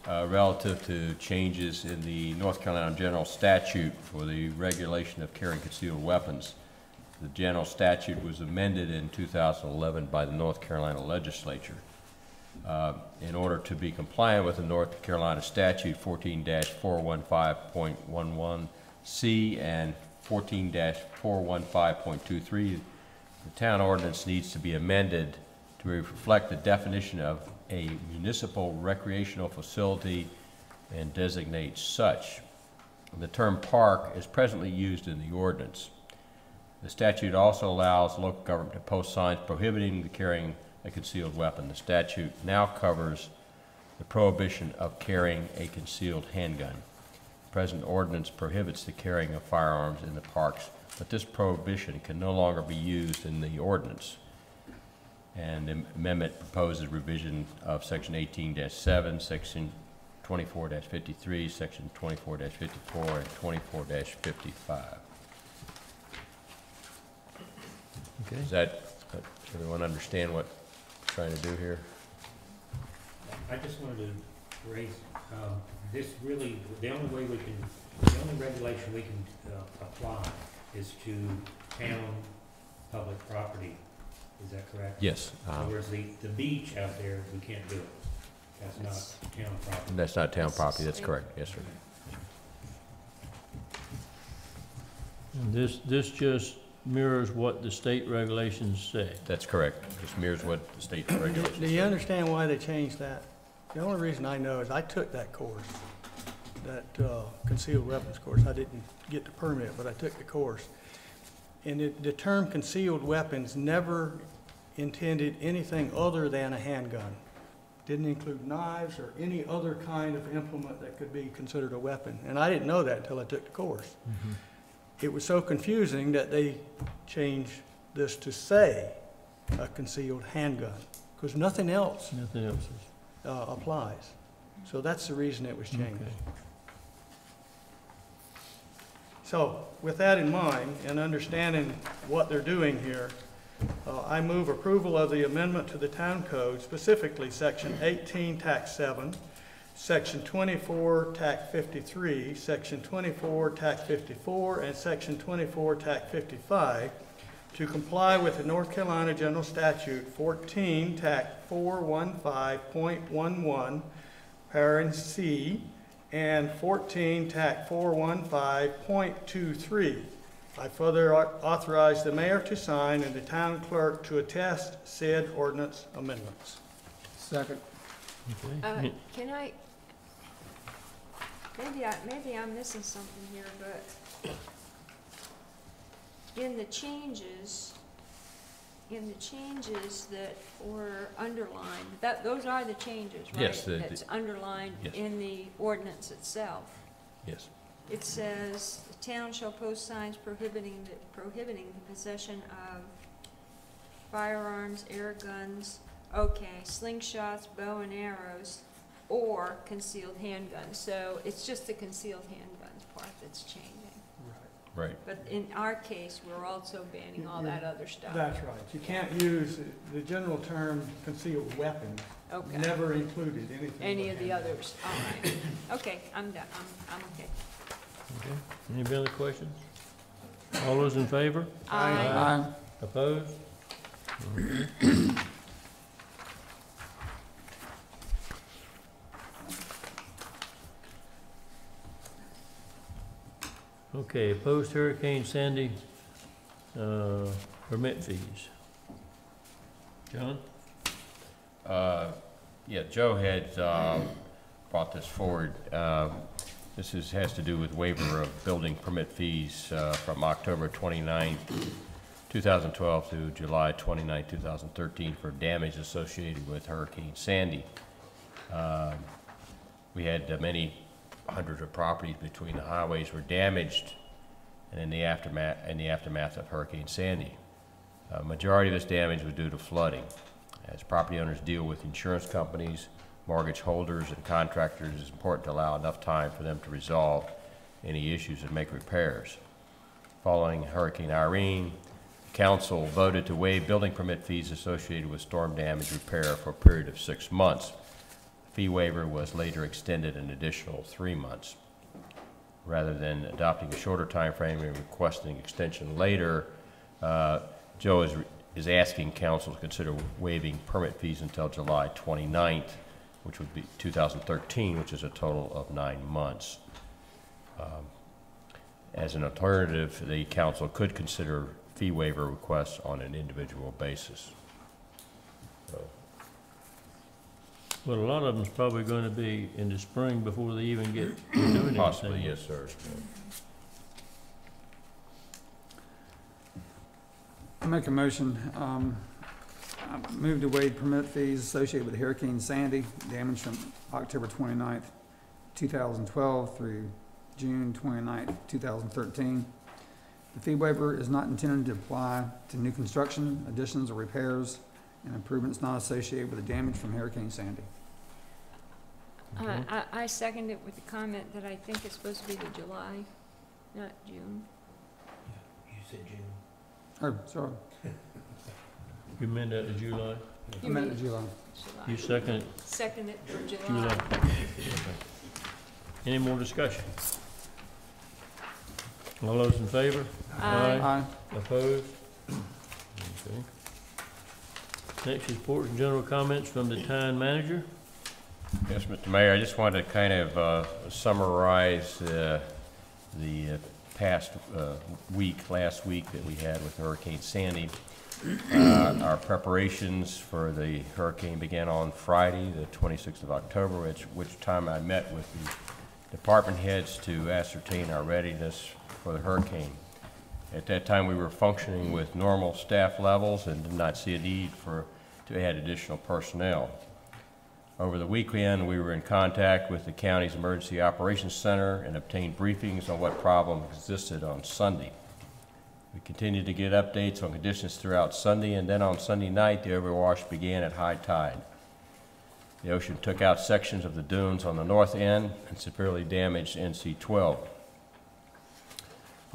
relative to changes in the North Carolina General Statute for the regulation of carrying concealed weapons. The general statute was amended in 2011 by the North Carolina legislature. In order to be compliant with the North Carolina statute 14-415.11C and 14-415.23, the town ordinance needs to be amended to reflect the definition of a municipal recreational facility and designate such. The term park is presently used in the ordinance. The statute also allows local government to post signs prohibiting the carrying a concealed weapon. The statute now covers the prohibition of carrying a concealed handgun. The present ordinance prohibits the carrying of firearms in the parks, but this prohibition can no longer be used in the ordinance. And the amendment proposes revision of section 18-7, section 24-53, section 24-54, and 24-55. Okay. Does everyone understand what we're trying to do here? I just wanted to raise, this really, the only regulation we can apply is to town public property. Is that correct? Yes. In other words, the beach out there, we can't do it. That's not town property. That's not town property, that's correct, yes, sir. And this just mirrors what the state regulations say. That's correct, just mirrors what the state regulations Do you say. understand why they changed that? The only reason I know is I took that course, that concealed weapons course. I didn't get the permit, but I took the course. And the term concealed weapons never intended anything other than a handgun. Didn't include knives or any other kind of implement that could be considered a weapon. And I didn't know that until I took the course. It was so confusing that they changed this to say a concealed handgun, because nothing else Nothing else is. applies. So that's the reason it was changed. Okay. So with that in mind and understanding what they're doing here, I move approval of the amendment to the town code, specifically section 18, tax 7, section 24, tax 53, section 24, tax 54, and section 24, tax 55, to comply with the North Carolina General Statute 14, tax 415.11, parent C, and 14, tac 415.23. I further authorize the mayor to sign and the town clerk to attest said ordinance amendments. Second. Okay. Can I, maybe I'm missing something here, but in the changes that were underlined, those are the changes, right? Yes, That's underlined yes. in the ordinance itself. Yes. It says, the town shall post signs prohibiting the possession of firearms, air guns, slingshots, bow and arrows, or concealed handguns. So it's just the concealed handguns part that's changing. Right. But in our case, we're also banning all that other stuff. That's right. You can't use the general term concealed weapons. Okay. Never included anything. Any but of the handguns. others, all right. Okay, I'm done, I'm okay. Okay. Any other questions? All those in favor? Aye. Opposed? Okay, post-Hurricane Sandy, permit fees. John? Yeah, Joe had brought this forward. Has to do with waiver of building permit fees from October 29, 2012 to July 29, 2013 for damage associated with Hurricane Sandy. We had many hundreds of properties between the highways were damaged, and in the aftermath of Hurricane Sandy. Majority of this damage was due to flooding. As property owners deal with insurance companies, mortgage holders, and contractors, it's important to allow enough time for them to resolve any issues and make repairs. Following Hurricane Irene, the council voted to waive building permit fees associated with storm damage repair for a period of 6 months. The fee waiver was later extended an additional 3 months. Rather than adopting a shorter time frame and requesting extension later, Joe is asking council to consider waiving permit fees until July 29th, which would be 2013, which is a total of 9 months. As an alternative, the council could consider fee waiver requests on an individual basis. So. Well, a lot of them's probably going to be in the spring before they even get to doing anything. Possibly, yes, sir. I make a motion, I move to waive permit fees associated with Hurricane Sandy, damage from October 29th, 2012 through June 29th, 2013. The fee waiver is not intended to apply to new construction, additions, or repairs, and improvements not associated with the damage from Hurricane Sandy. I second it with the comment that I think it's supposed to be the July, not June. You said June. Oh, sorry. You meant that to July? I meant in July. July. You second it, Second it for July. July. Any more discussion? All those in favor? Aye. Aye. Opposed? Okay. Next, reports and general comments from the town manager. Yes, Mr. Mayor, I just wanted to kind of summarize the past last week that we had with Hurricane Sandy. Our preparations for the hurricane began on Friday, the 26th of October, at which time I met with the department heads to ascertain our readiness for the hurricane. At that time, we were functioning with normal staff levels and did not see a need to add additional personnel. Over the weekend, we were in contact with the county's Emergency Operations Center and obtained briefings on what problem existed on Sunday. We continued to get updates on conditions throughout Sunday, and then on Sunday night, the overwash began at high tide. The ocean took out sections of the dunes on the north end and severely damaged NC-12.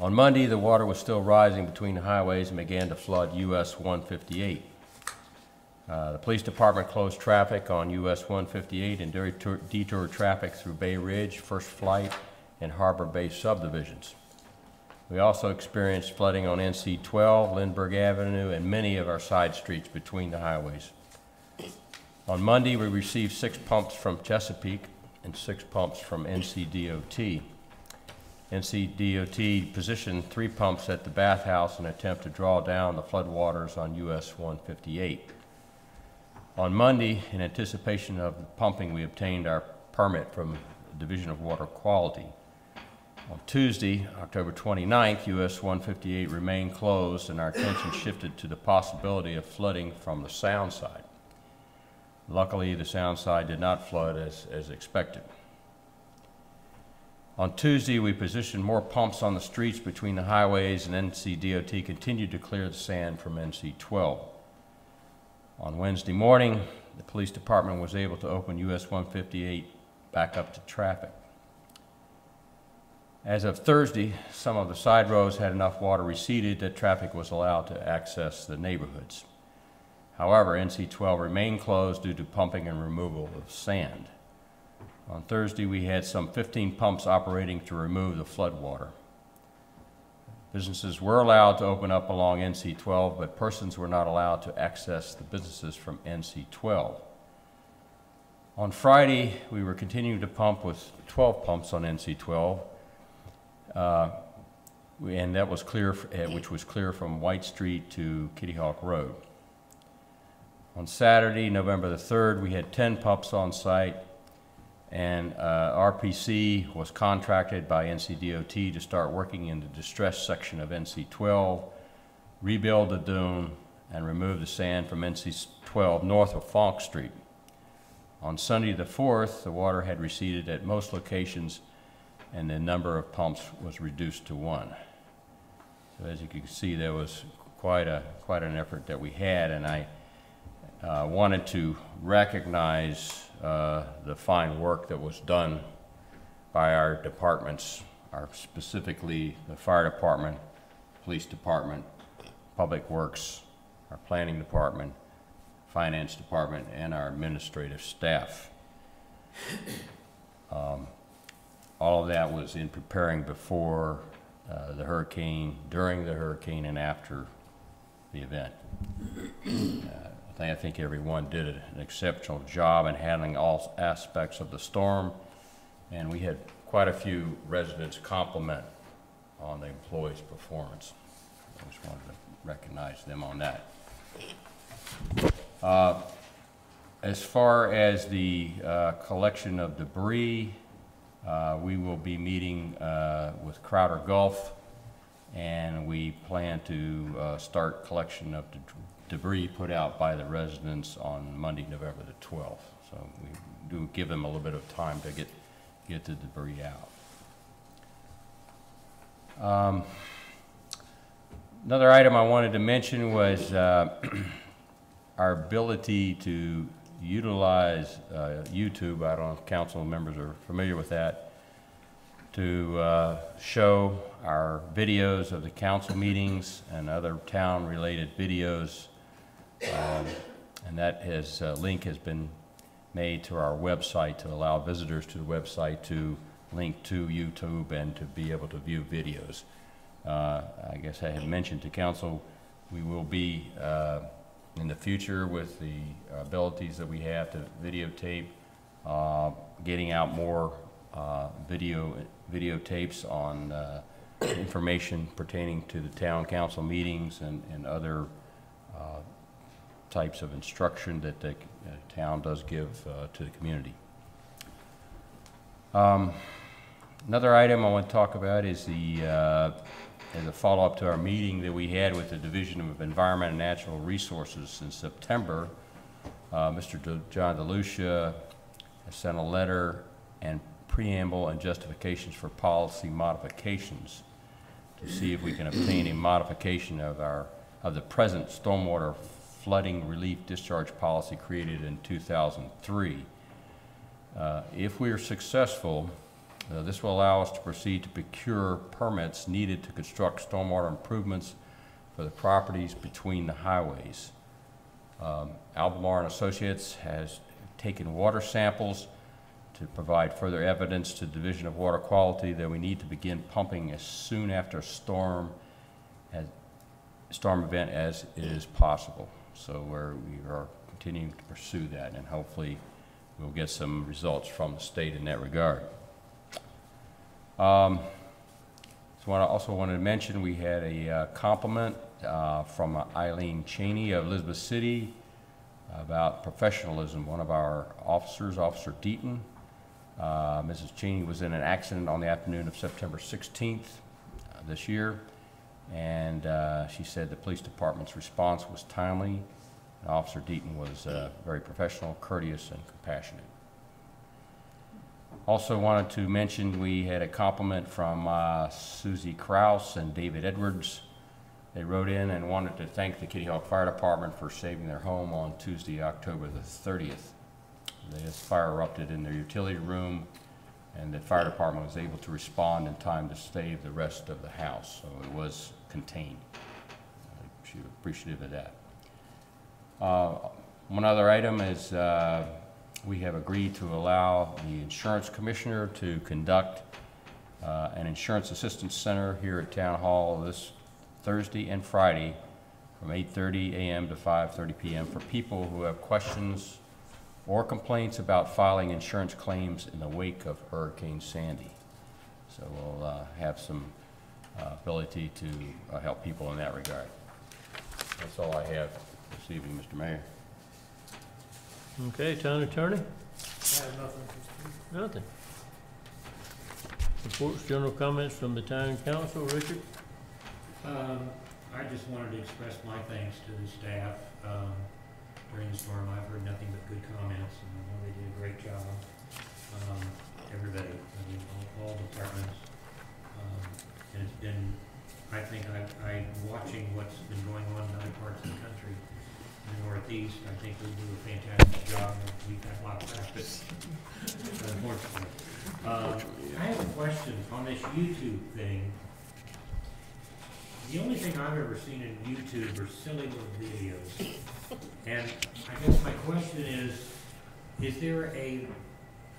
On Monday, the water was still rising between the highways and began to flood US 158. The police department closed traffic on US 158 and detour traffic through Bay Ridge, First Flight, and Harbor Bay subdivisions. We also experienced flooding on NC-12, Lindbergh Avenue, and many of our side streets between the highways. On Monday, we received 6 pumps from Chesapeake and 6 pumps from NCDOT. NCDOT positioned 3 pumps at the bathhouse in an attempt to draw down the floodwaters on US 158. On Monday, in anticipation of the pumping, we obtained our permit from the Division of Water Quality. On Tuesday, October 29th, US 158 remained closed, and our attention shifted to the possibility of flooding from the sound side. Luckily, the sound side did not flood as expected. On Tuesday, we positioned more pumps on the streets between the highways, and NCDOT continued to clear the sand from NC-12. On Wednesday morning, the police department was able to open US 158 back up to traffic. As of Thursday, some of the side roads had enough water receded that traffic was allowed to access the neighborhoods. However, NC-12 remained closed due to pumping and removal of sand. On Thursday, we had some 15 pumps operating to remove the flood water. Businesses were allowed to open up along NC-12, but persons were not allowed to access the businesses from NC-12. On Friday, we were continuing to pump with 12 pumps on NC-12, and that was clear, which was clear from White Street to Kitty Hawk Road. On Saturday, November the 3rd, we had 10 pumps on site, And RPC was contracted by NCDOT to start working in the distressed section of NC-12, rebuild the dune, and remove the sand from NC-12 north of Fonk Street. On Sunday the 4th, the water had receded at most locations, and the number of pumps was reduced to 1. So as you can see, there was quite an effort that we had, and I wanted to recognize the fine work that was done by our departments, specifically the fire department, police department, public works, our planning department, finance department, and our administrative staff. All of that was in preparing before the hurricane, during the hurricane, and after the event. I think everyone did an exceptional job in handling all aspects of the storm, and we had quite a few residents compliment on the employees' performance. I just wanted to recognize them on that. As far as the collection of debris, we will be meeting with Crowder Gulf, and we plan to start collection of debris put out by the residents on Monday, November the 12th. So we do give them a little bit of time to get the debris out. Another item I wanted to mention was our ability to utilize YouTube. I don't know if council members are familiar with that, to show our videos of the council meetings and other town-related videos. And that link has been made to our website to allow visitors to the website to link to YouTube and to be able to view videos. I guess I had mentioned to council, we will be in the future with the abilities that we have to videotape, getting out more videotapes on information pertaining to the town council meetings and other types of instruction that the town does give to the community. Another item I want to talk about is as a follow-up to our meeting that we had with the Division of Environment and Natural Resources in September. Mr. John DeLucia has sent a letter and preamble and justifications for policy modifications to see if we can obtain a modification of the present stormwater flooding relief discharge policy created in 2003. If we are successful, this will allow us to proceed to procure permits needed to construct stormwater improvements for the properties between the highways. Albemarle and Associates has taken water samples to provide further evidence to the Division of Water Quality that we need to begin pumping as soon after a storm event as it is possible. So we are continuing to pursue that, and hopefully we'll get some results from the state in that regard. So I also wanted to mention we had a compliment from Eileen Cheney of Elizabeth City about professionalism. One of our officers, Officer Deaton, Mrs. Cheney was in an accident on the afternoon of September 16th this year, and she said the police department's response was timely, and Officer Deaton was very professional, courteous, and compassionate. Also wanted to mention we had a compliment from Susie Krause and David Edwards. They wrote in and wanted to thank the Kitty Hawk Fire Department for saving their home on Tuesday, October the 30th. This fire erupted in their utility room, and the fire department was able to respond in time to save the rest of the house, so it was contained. She was appreciative of that. One other item is we have agreed to allow the insurance commissioner to conduct an insurance assistance center here at Town Hall this Thursday and Friday from 8:30 a.m. to 5:30 p.m. for people who have questions or complaints about filing insurance claims in the wake of Hurricane Sandy. So we'll have some ability to help people in that regard. That's all I have this evening, Mr. Mayor. Okay, Town Attorney? I have nothing. Nothing. Reports, general comments from the town council. Richard? I just wanted to express my thanks to the staff. During the storm, I've heard nothing but good comments, and I know they did a great job. Everybody, I mean, all departments. And it's been, I think, I'm watching what's been going on in other parts of the country. In the Northeast, I think we do a fantastic job, and we've had a lot of practice, unfortunately. I have a question on this YouTube thing. The only thing I've ever seen in YouTube are silly little videos. And I guess my question is there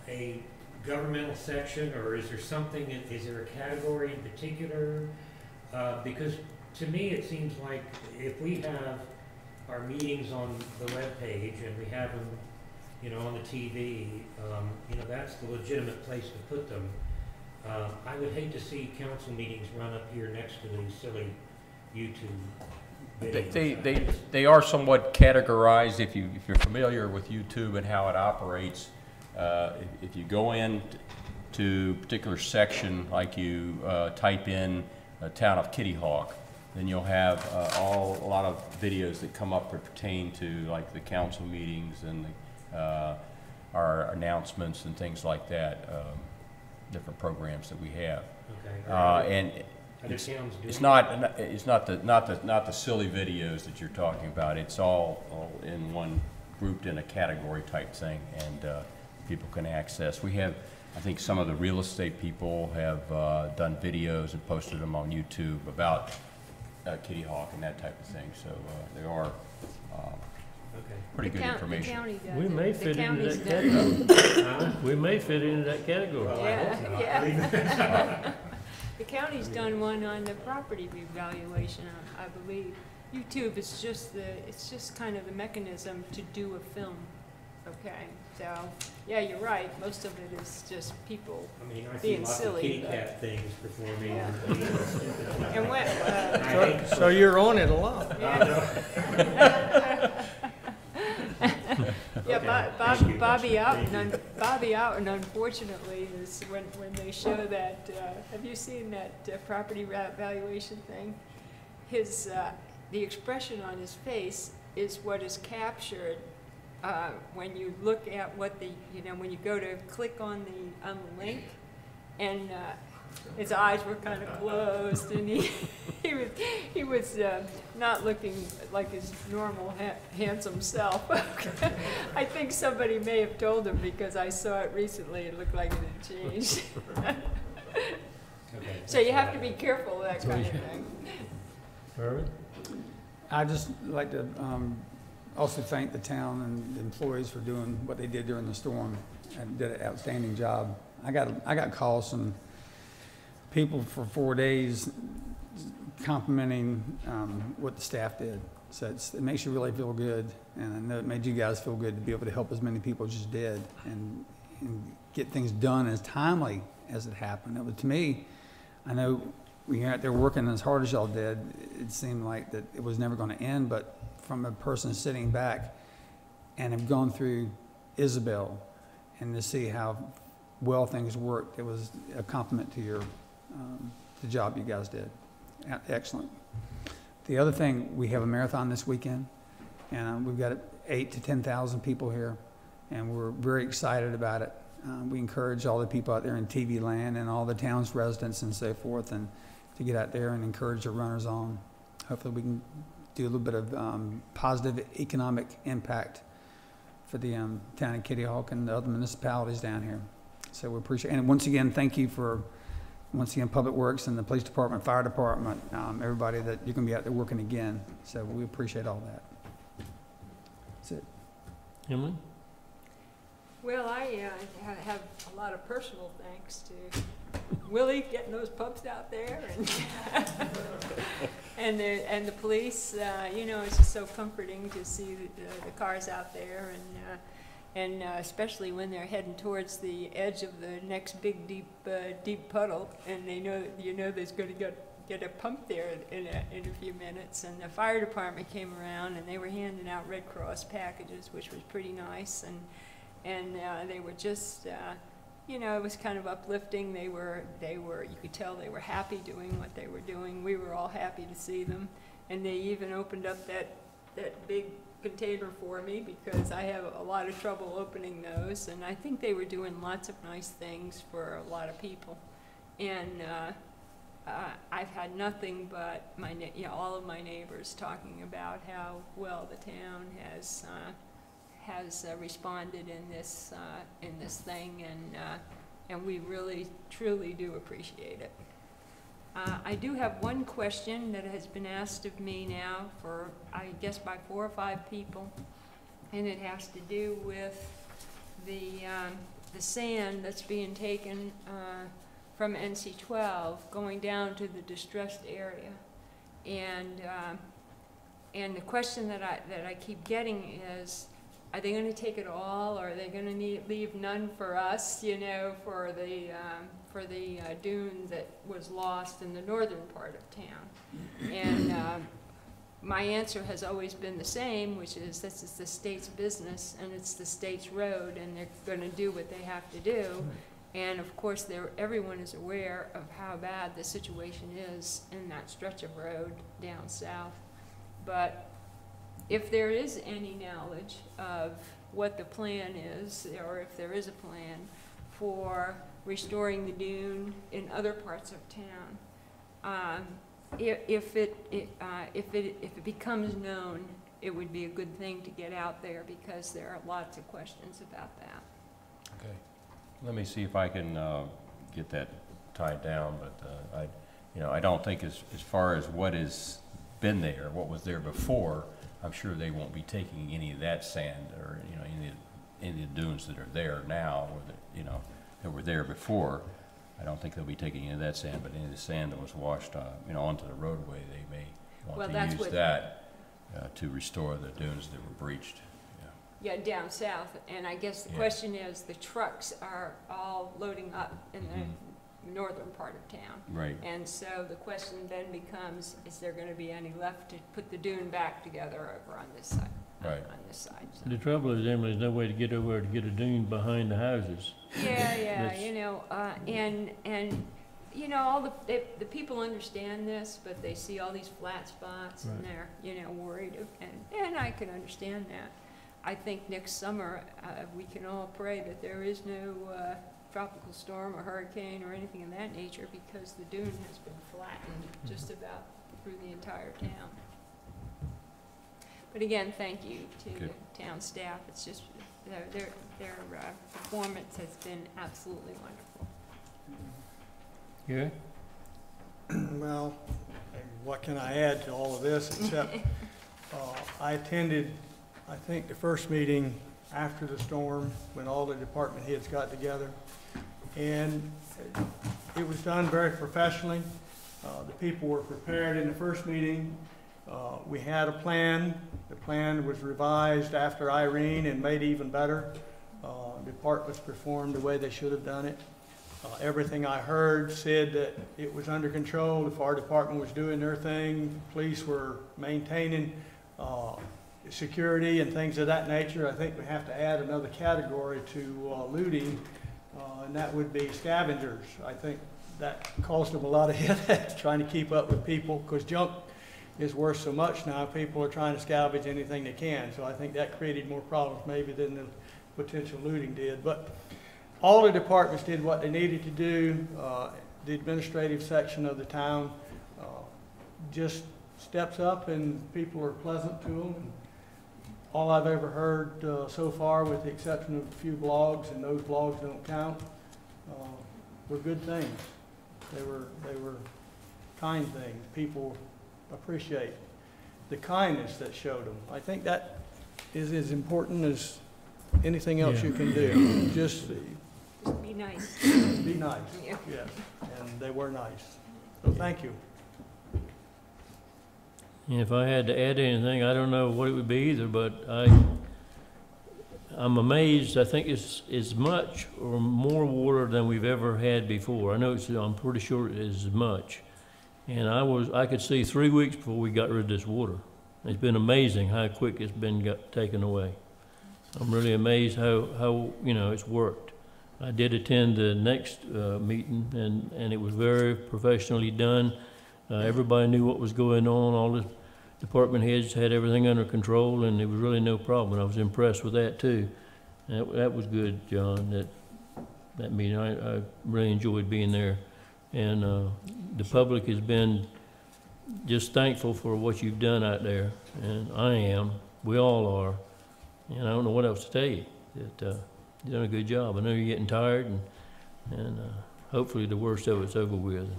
a governmental section, or is there something, is there a category in particular? Because to me, it seems like if we have our meetings on the webpage and we have them, you know, on the TV, you know, that's the legitimate place to put them. I would hate to see council meetings run up here next to these silly YouTube videos. They are somewhat categorized if you're familiar with YouTube and how it operates. If you go in to a particular section, like you type in town of Kitty Hawk, then you'll have a lot of videos that come up that pertain to like the council meetings and our announcements and things like that, different programs that we have. Okay. And it's not the silly videos that you're talking about. It's all in one, grouped in a category type thing, and people can access. We have, I think some of the real estate people have done videos and posted them on YouTube about Kitty Hawk and that type of thing. So they are pretty good information. The county does We it. may The fit into county's that done it. category. We may fit into that category. Well, I hope not. Yeah. The county's done one on the property revaluation, I believe. YouTube is just it's just kind of the mechanism to do a film, okay? So, yeah, you're right, most of it is just people I mean, I see being lots of silly, kitty but- cat things before me. Yeah. And And when, I hate to So you're on it a lot. yeah, Okay. Bobby Outen, unfortunately, is when they show that, have you seen that property valuation thing? His, the expression on his face is what is captured when you look at what the, when you go to click on the link, and his eyes were kind of closed, and he was not looking like his normal handsome self. I think somebody may have told him, because I saw it recently. It looked like it had changed. Okay, So you that's have all to I be careful of that kind of thing. Irvin? I'd just like to also thank the town and the employees for doing what they did during the storm, and did an outstanding job. I got calls from people for 4 days complimenting what the staff did. So it makes you really feel good, and I know it made you guys feel good to be able to help as many people as you did, and get things done as timely as it happened. It was, to me, I know when you're out there working as hard as y'all did, it seemed like that it was never going to end, but from a person sitting back and have gone through Isabel, and to see how well things worked, it was a compliment to your the job you guys did. Excellent. The other thing, we have a marathon this weekend, and we've got 8,000 to 10,000 people here, and we're very excited about it. We encourage all the people out there in TV land and all the town's residents and so forth, and to get out there and encourage the runners on. Hopefully we can do a little bit of positive economic impact for the town of Kitty Hawk and the other municipalities down here. So we appreciate it. And once again, thank you for, once again, Public Works and the Police Department, Fire Department, everybody that you're going to be out there working again. So we appreciate all that. That's it. Emily? Well, I have a lot of personal thanks to Willie getting those pups out there, and and the police. It's just so comforting to see the cars out there, and especially when they're heading towards the edge of the next big deep puddle, and they know there's going to get a pump there in a few minutes. And the fire department came around, and they were handing out Red Cross packages, which was pretty nice, and they were just you know, it was kind of uplifting. They were, you could tell they were happy doing what they were doing. We were all happy to see them. And they even opened up that big container for me because I have a lot of trouble opening those. And I think they were doing lots of nice things for a lot of people. And I've had nothing but all of my neighbors talking about how well the town has responded in this thing, and we really truly do appreciate it. I do have one question that has been asked of me now for, I guess, by 4 or 5 people, and it has to do with the sand that's being taken from NC-12 going down to the distressed area, and the question that I keep getting is, are they going to take it all, or are they going to leave none for us, you know, for the dune that was lost in the northern part of town? And my answer has always been the same, which is this is the state's business and it's the state's road, and they're going to do what they have to do. And of course, everyone is aware of how bad the situation is in that stretch of road down south. But if there is any knowledge of what the plan is, or if there is a plan for restoring the dune in other parts of town, if it becomes known, it would be a good thing to get out there, because there are lots of questions about that. Okay. Let me see if I can get that tied down, but I don't think as far as what has been there, what was there before, I'm sure they won't be taking any of that sand, or any of the dunes that are there now, or that were there before. I don't think they'll be taking any of that sand, but any of the sand that was washed onto the roadway, they may want to use that to restore the dunes that were breached. Yeah, down south. And I guess the question is, the trucks are all loading up in the northern part of town. Right. And so the question then becomes, is there going to be any left to put the dune back together over on this side? Right. On this side. So. The trouble is, Emily, there's no way to get over to get a dune behind the houses. Yeah, and all the people understand this, but they see all these flat spots, and they're worried, and I can understand that. I think next summer we can all pray that there is no tropical storm or hurricane or anything of that nature, because the dune has been flattened just about through the entire town. But again, thank you to the town staff. It's just their performance has been absolutely wonderful. Yeah. Well, what can I add to all of this, except I attended, I think, the first meeting after the storm, when all the department heads got together, and it was done very professionally. The people were prepared in the first meeting. We had a plan. The plan was revised after Irene and made even better. Departments performed the way they should have done it. Everything I heard said that it was under control. The fire department was doing their thing. Police were maintaining security and things of that nature. I think we have to add another category to looting, and that would be scavengers. I think that caused them a lot of headaches trying to keep up with people, because junk is worth so much now. People are trying to scavenge anything they can. So I think that created more problems maybe than the potential looting did. But all the departments did what they needed to do. The administrative section of the town just steps up, and people are pleasant to them. And all I've ever heard so far, with the exception of a few blogs, and those blogs don't count, were good things. They were kind things. People appreciate the kindness that showed them. I think that is as important as anything else you can do. Just be nice. Be nice. Yeah. Yes, and they were nice. So thank you. And if I had to add anything, I don't know what it would be either, but I'm amazed. I think it's as much or more water than we've ever had before. I'm pretty sure it is as much. And I could see 3 weeks before we got rid of this water. It's been amazing how quick it's been taken away. I'm really amazed how it's worked. I did attend the next meeting, and it was very professionally done. Everybody knew what was going on. All the department heads had everything under control, and there was really no problem. I was impressed with that too. That was good, John. That meeting, I really enjoyed being there, and the public has been just thankful for what you've done out there, and I am. We all are, and I don't know what else to tell you. That you've done a good job. I know you're getting tired, and hopefully the worst of it's over with.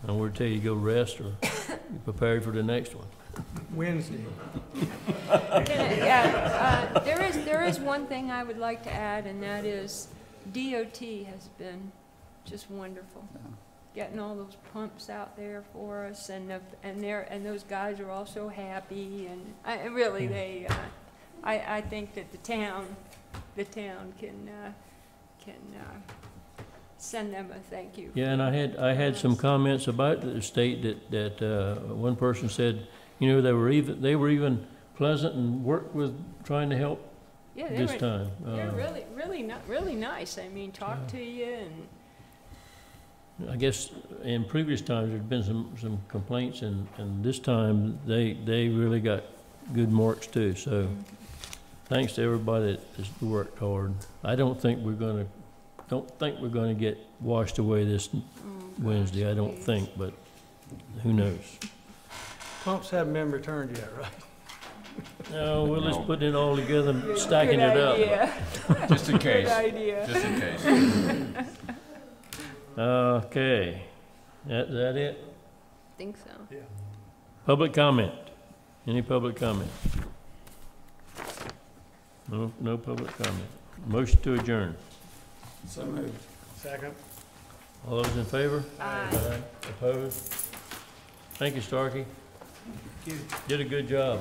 I want to tell you to go rest or be prepared for the next one. Wednesday. There is one thing I would like to add, and that is DOT has been just wonderful. Getting all those pumps out there for us, and those guys are all so happy, and I think that the town can send them a thank you. Yeah, and I had some comments about the state that one person said, you know, they were even pleasant and worked with trying to help this time. They're really nice. I mean, talk to you, and I guess in previous times there'd been some complaints, and this time they really got good marks too. So thanks to everybody that has worked hard. I don't think we're gonna get washed away this Wednesday. I don't think, but who knows? Pumps haven't been returned yet, right? No, we'll just put it all together and stacking it up. Just in case. Good idea. Just in case. Okay, that it? Think so. Yeah. Public comment? Any public comment? No public comment. Motion to adjourn. So moved. Second. All those in favor? Aye. Opposed? Thank you, Starkey. Thank you. Did a good job.